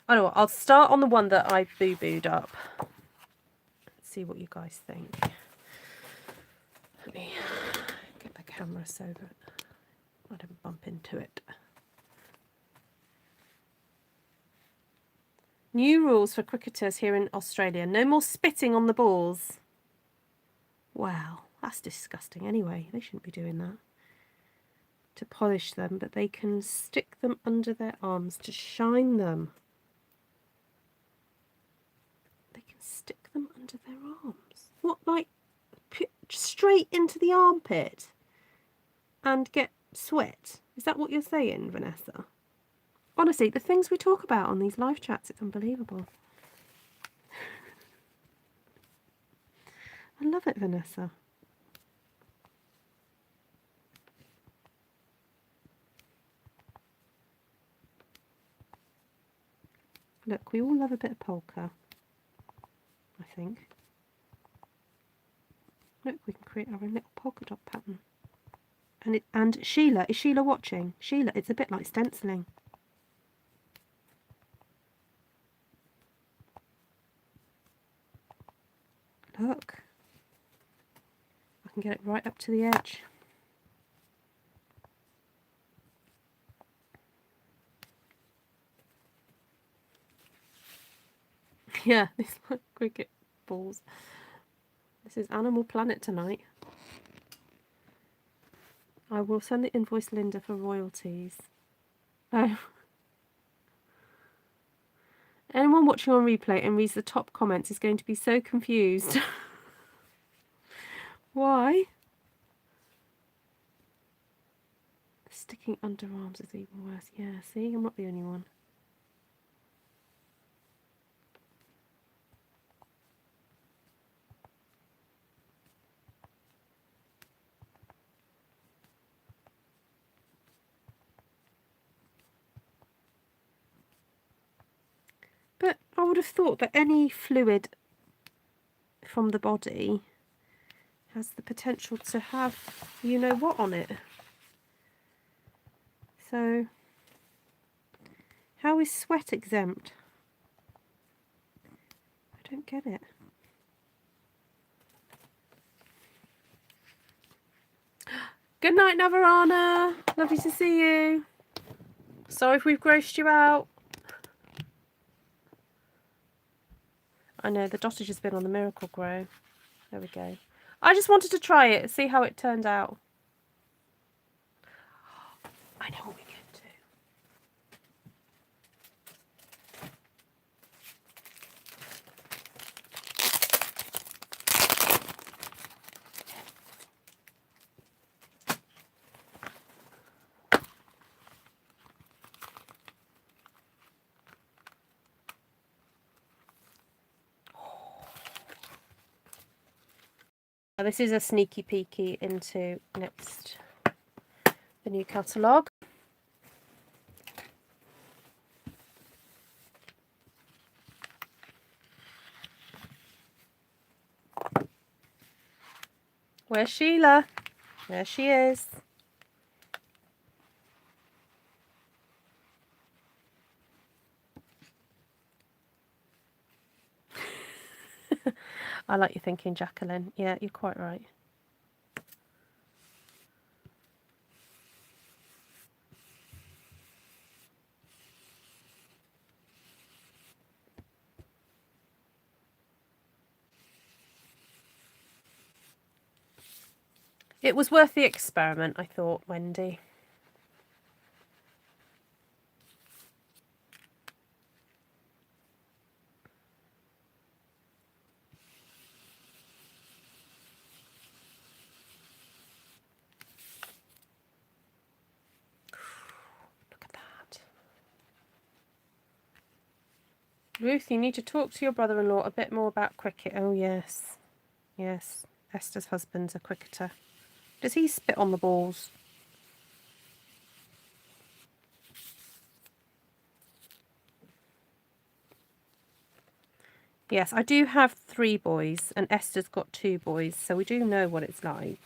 I know what, I'll start on the one that I boo-booed up. Let's see what you guys think. Let me get the camera so that I don't bump into it. New rules for cricketers here in Australia. No more spitting on the balls. Wow, that's disgusting anyway. They shouldn't be doing that. To polish them, but they can stick them under their arms to shine them. They can stick them under their arms. What, like straight into the armpit and get sweat? Is that what you're saying, Vanessa? Honestly, the things we talk about on these live chats, it's unbelievable. I love it, Vanessa. Look, we all love a bit of polka, I think. Look, we can create our own little polka dot pattern. And Sheila, is Sheila watching? Sheila, it's a bit like stenciling. Look. I can get it right up to the edge. Yeah, these like cricket balls. This is Animal Planet tonight. I will send the invoice Linda for royalties. Oh. Anyone watching on replay and reads the top comments is going to be so confused. Why? Sticking underarms is even worse. Yeah, see, I'm not the only one. But I would have thought that any fluid from the body has the potential to have you know what on it. So, how is sweat exempt? I don't get it. Good night, Navarana. Lovely to see you. Sorry if we've grossed you out. I know, the dottage has been on the Miracle Grow. There we go. I just wanted to try it, see how it turned out. I know what we can do. This is a sneaky peeky into the new catalogue. Where's Sheila? There she is. I like your thinking, Jacqueline. Yeah, you're quite right. It was worth the experiment, I thought, Wendy. Look at that. Ruth, you need to talk to your brother-in-law a bit more about cricket. Oh, yes. Yes. Esther's husband's a cricketer. Does he spit on the balls? Yes, I do have 3 boys, and Esther's got 2 boys, so we do know what it's like.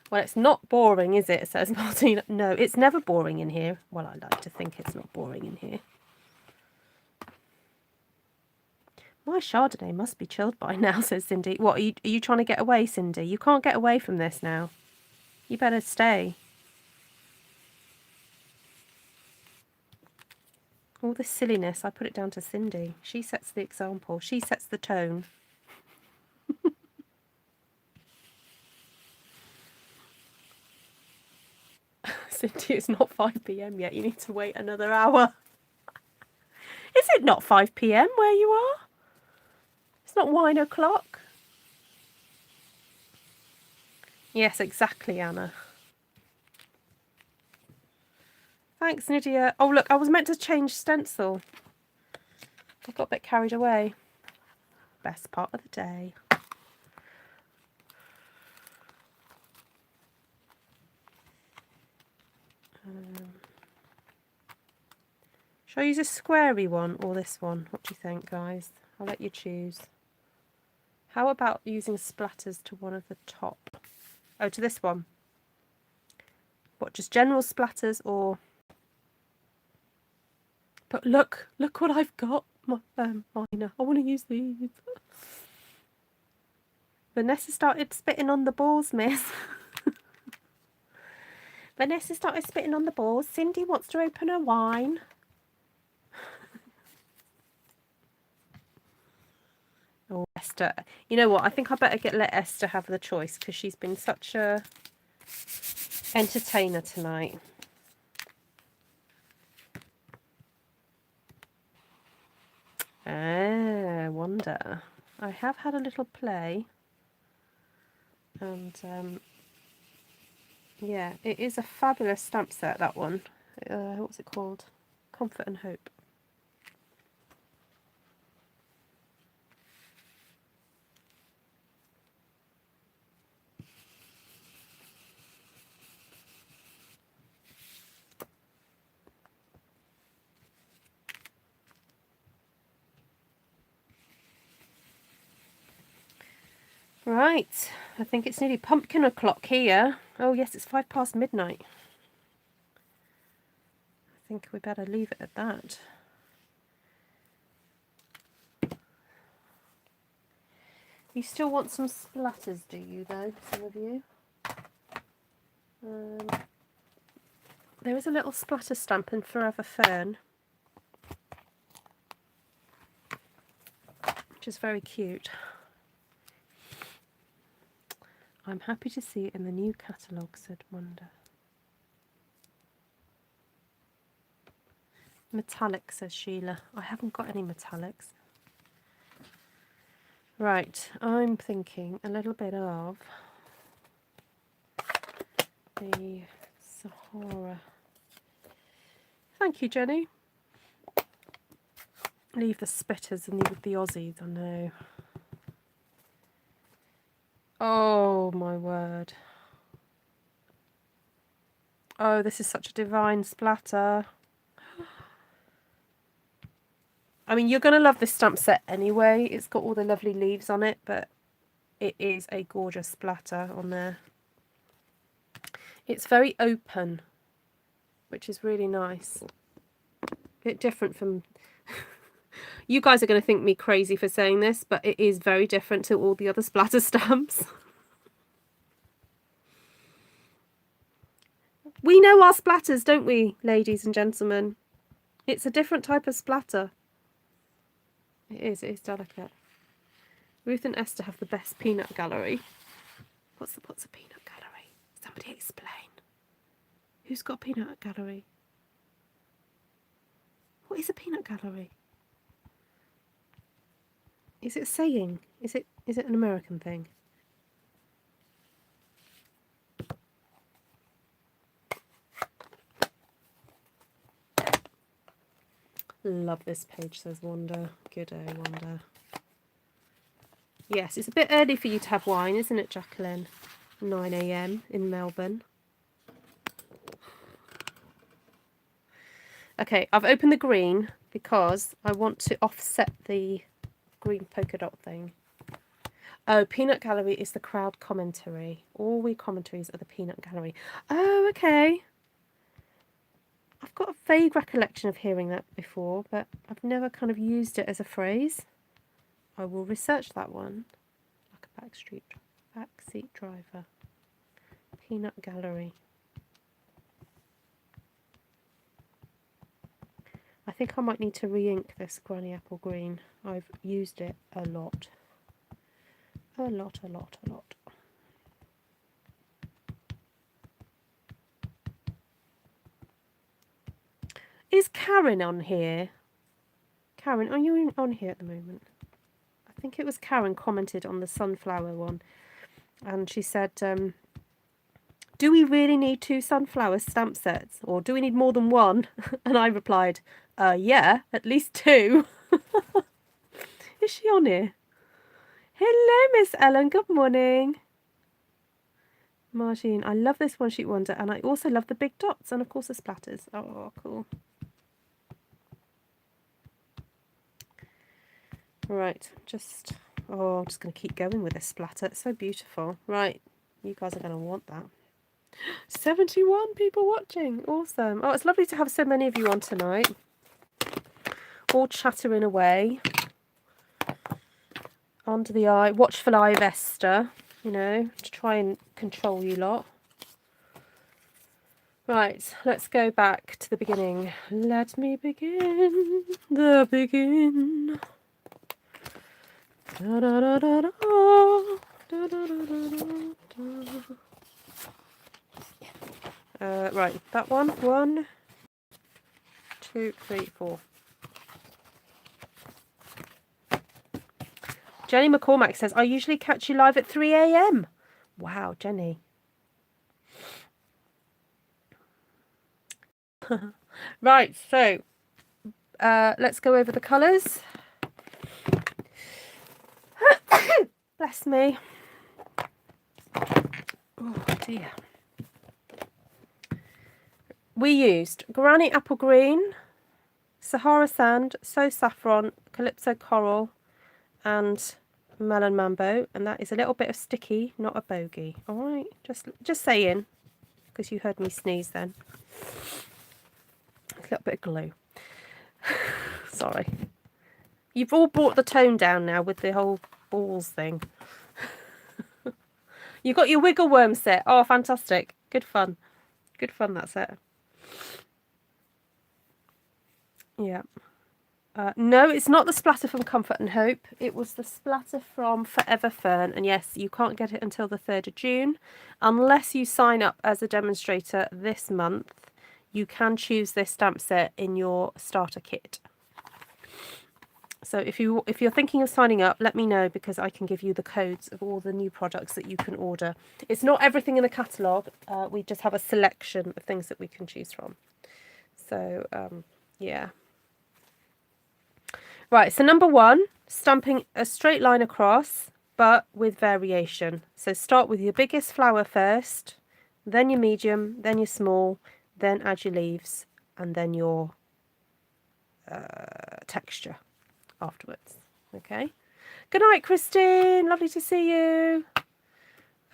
Well, it's not boring, is it? Says Martina. No, it's never boring in here. Well, I like to think it's not boring in here. My Chardonnay must be chilled by now, says Cindy. What, are you trying to get away, Cindy? You can't get away from this now. You better stay. All this silliness, I put it down to Cindy. She sets the example. She sets the tone. Cindy, it's not 5 p.m. yet. You need to wait another hour. Is it not 5 p.m. where you are? It's not wine o'clock. Yes, exactly, Anna. Thanks, Nydia. Oh, look, I was meant to change stencil. I got a bit carried away. Best part of the day. Shall I use a squarey one or this one? What do you think, guys? I'll let you choose. How about using splatters to one of the top? Oh, to this one. What, just general splatters or... But look what I've got, Mina. I want to use these. Vanessa started spitting on the balls, miss. Vanessa started spitting on the balls. Cindy wants to open her wine. Oh, Esther. You know what? I think I better let Esther have the choice because she's been such a entertainer tonight. Ah, wonder. I have had a little play. And, yeah, it is a fabulous stamp set, that one. What's it called? Comfort and Hope. Right, I think it's nearly pumpkin o'clock here. Oh yes, it's 5 past midnight. I think we better leave it at that. You still want some splatters, do you, though, some of you? There is a little splatter stamp in Forever Fern, which is very cute. I'm happy to see it in the new catalogue, said Wonder. Metallic, says Sheila. I haven't got any metallics. Right, I'm thinking a little bit of the Sahara. Thank you, Jenny. Leave the spitters and leave the Aussies, I know. Oh, my word. Oh, this is such a divine splatter. I mean, you're going to love this stamp set anyway. It's got all the lovely leaves on it, but it is a gorgeous splatter on there. It's very open, which is really nice. A bit different from... You guys are going to think me crazy for saying this, but it is very different to all the other splatter stamps. We know our splatters, don't we, ladies and gentlemen? It's a different type of splatter. It is delicate. Ruth and Esther have the best peanut gallery. What's a peanut gallery? Somebody explain. Who's got a peanut gallery? What is a peanut gallery? Is it a saying? Is it an American thing? Love this page, says Wanda. Good day, Wanda. Yes, it's a bit early for you to have wine, isn't it, Jacqueline? 9 AM in Melbourne. Okay, I've opened the green because I want to offset the green polka dot thing. Oh, Peanut Gallery is the crowd commentary. All we commentaries are the Peanut Gallery. Oh, okay. I've got a vague recollection of hearing that before, but I've never kind of used it as a phrase. I will research that one. Like a backseat driver. Peanut Gallery. I think I might need to re-ink this Granny Apple Green. I've used it a lot. A lot. Is Karen on here? Karen, are you on here at the moment? I think it was Karen commented on the sunflower one. And she said, do we really need 2 sunflower stamp sets? Or do we need more than one? And I replied, yeah, at least 2. Is she on here? Hello, Miss Ellen. Good morning. Margine, I love this one sheet wonder. And I also love the big dots. And, of course, the splatters. Oh, cool. Right, I'm just going to keep going with this splatter. It's so beautiful. Right, you guys are going to want that. 71 people watching. Awesome. Oh, it's lovely to have so many of you on tonight. All chattering away. Under the eye. Watchful eye of Esther, you know, to try and control you lot. Right, let's go back to the beginning. Let me begin. The begin. Da, da, da, da, da. Da, da, da, da, da. Right, that one. 1, 2, 3, 4. Jenny McCormack says, I usually catch you live at 3 AM. Wow, Jenny. Right, so let's go over the colours. Bless me. Oh dear. We used Granny Apple Green, Sahara Sand, So Saffron, Calypso Coral, and Melon Mambo, and that is a little bit of sticky, not a bogey. All right, just saying, because you heard me sneeze then. A little bit of glue. Sorry. You've all brought the tone down now with the whole balls thing. You got your wiggle worm set. Oh, fantastic. Good fun. Good fun, that set. Yeah. No, it's not the splatter from Comfort and Hope. It was the splatter from Forever Fern. And yes, you can't get it until the 3rd of June. Unless you sign up as a demonstrator this month, you can choose this stamp set in your starter kit. So if you're thinking of signing up, let me know, because I can give you the codes of all the new products that you can order. It's not everything in the catalogue. We just have a selection of things that we can choose from. So, yeah. Right, so number 1, stamping a straight line across, but with variation. So start with your biggest flower first, then your medium, then your small, then add your leaves, and then your texture afterwards. Okay. Good night, Christine. Lovely to see you.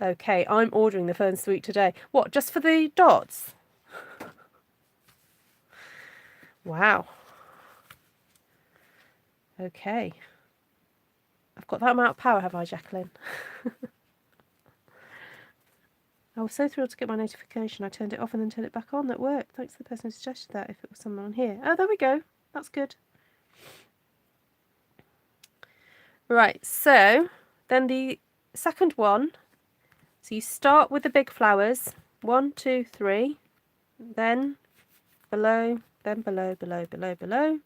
Okay, I'm ordering the Fern Suite today. What, just for the dots? Wow. Okay. I've got that amount of power, have I, Jacqueline? I was so thrilled to get my notification. I turned it off and then turned it back on. That worked. Thanks to the person who suggested that, if it was someone on here. Oh, there we go. That's good. Right, so then the second one, so you start with the big flowers, 1, 2, 3, then below, then below, below, below, below.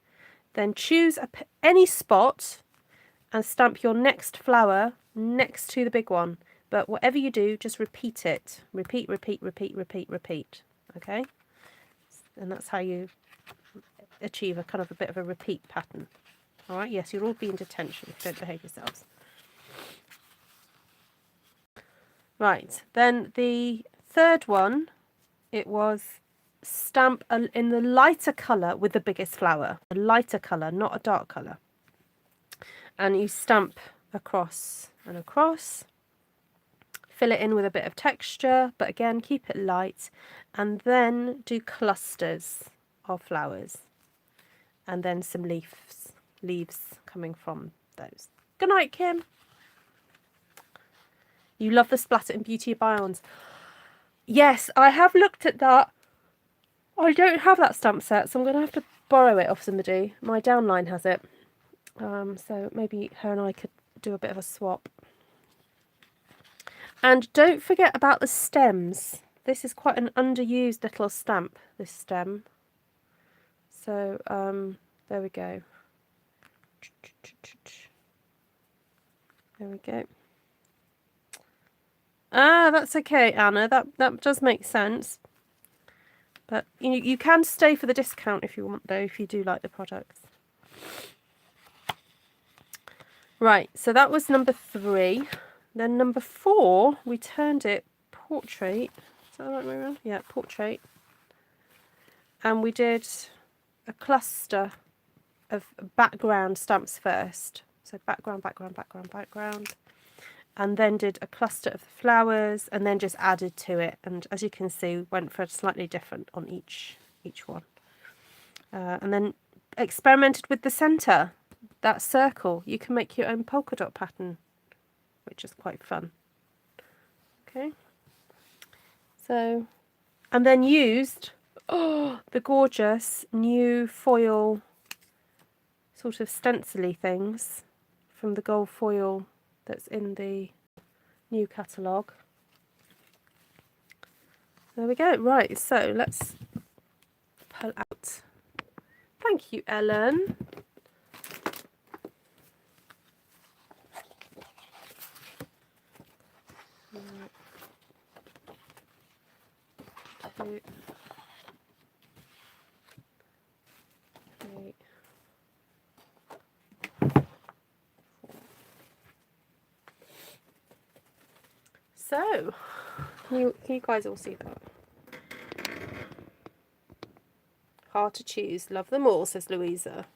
Then choose any spot and stamp your next flower next to the big one. But whatever you do, just repeat it. Repeat, repeat, repeat, repeat, repeat. Okay? And that's how you achieve a kind of a bit of a repeat pattern. All right? Yes, you'll all be in detention if you don't behave yourselves. Right. Then the third one, it was stamp in the lighter colour with the biggest flower. A lighter colour, not a dark colour. And you stamp across and across. Fill it in with a bit of texture, but again, keep it light. And then do clusters of flowers. And then some leaves coming from those. Good night, Kim. You love the Splatter and Beauty Bions. Yes, I have looked at that. I don't have that stamp set, so I'm going to have to borrow it off somebody. My downline has it. So maybe her and I could do a bit of a swap. And don't forget about the stems. This is quite an underused little stamp, this stem. So there we go. There we go. Ah, that's okay, Anna. That does make sense. But you can stay for the discount if you want, though, if you do like the products. Right, so that was number 3. Then number 4, we turned it portrait. Is that the right way around? Yeah, portrait. And we did a cluster of background stamps first. So background, background, background, background. And then did a cluster of the flowers and then just added to it. And as you can see, went for slightly different on each one. And then experimented with the centre, that circle. You can make your own polka dot pattern, which is quite fun. Okay. So, and then used the gorgeous new foil sort of stencily things from the gold foil that's in the new catalogue. There we go. Right, so let's pull out. Thank you, Ellen. Right. 2, 3. So, can you guys all see that? Hard to choose. Love them all, says Louisa.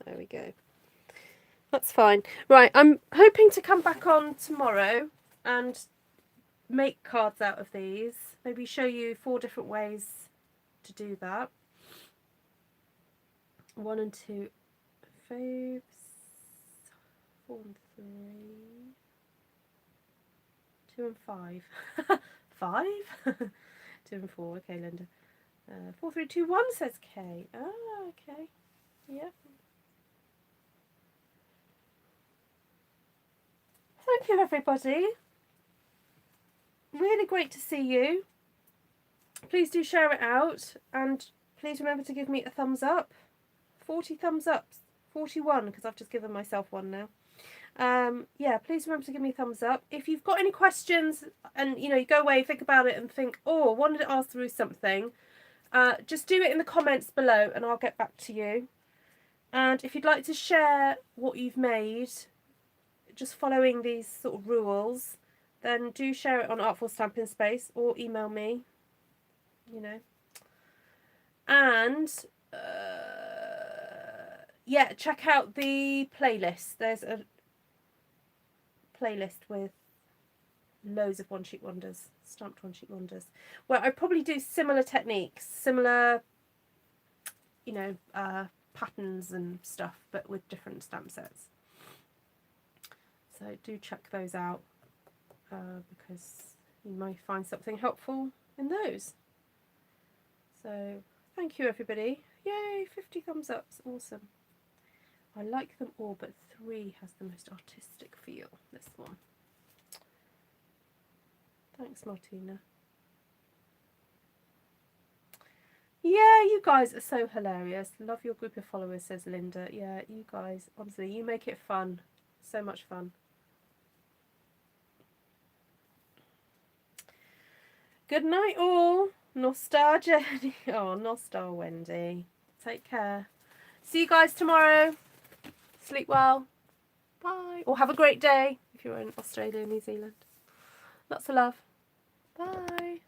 There we go. That's fine. Right, I'm hoping to come back on tomorrow and make cards out of these. Maybe show you 4 different ways to do that. 1 and 2 faves. 4 and 3. 2 and 5. 5? 2 and 4. Okay, Linda. 4, 3, 2, 1 says K. Ah, okay. Yep. Thank you, everybody. Really great to see you. Please do share it out, and please remember to give me a thumbs up. 40 thumbs ups. 41, because I've just given myself one now. Yeah, please remember to give me a thumbs up. If you've got any questions and you go away, think about it and think, oh, I wanted to ask through something, just do it in the comments below and I'll get back to you. And if you'd like to share what you've made, just following these sort of rules, then do share it on Artful Stampin Space or email me, And yeah, check out the playlist. There's a playlist with loads of one-sheet wonders, stamped one-sheet wonders, where I probably do similar techniques, similar, patterns and stuff, but with different stamp sets. So do check those out because you might find something helpful in those. So thank you, everybody. Yay, 50 thumbs up. Awesome. I like them all, but 3 has the most artistic feel, this one. Thanks, Martina. Yeah, you guys are so hilarious. Love your group of followers, says Linda. Yeah, you guys, honestly, you make it fun. So much fun. Good night, all. Nostalgia. Oh, nostal Wendy. Take care. See you guys tomorrow. Sleep well. Bye. Or have a great day if you're in Australia, New Zealand. Lots of love. Bye.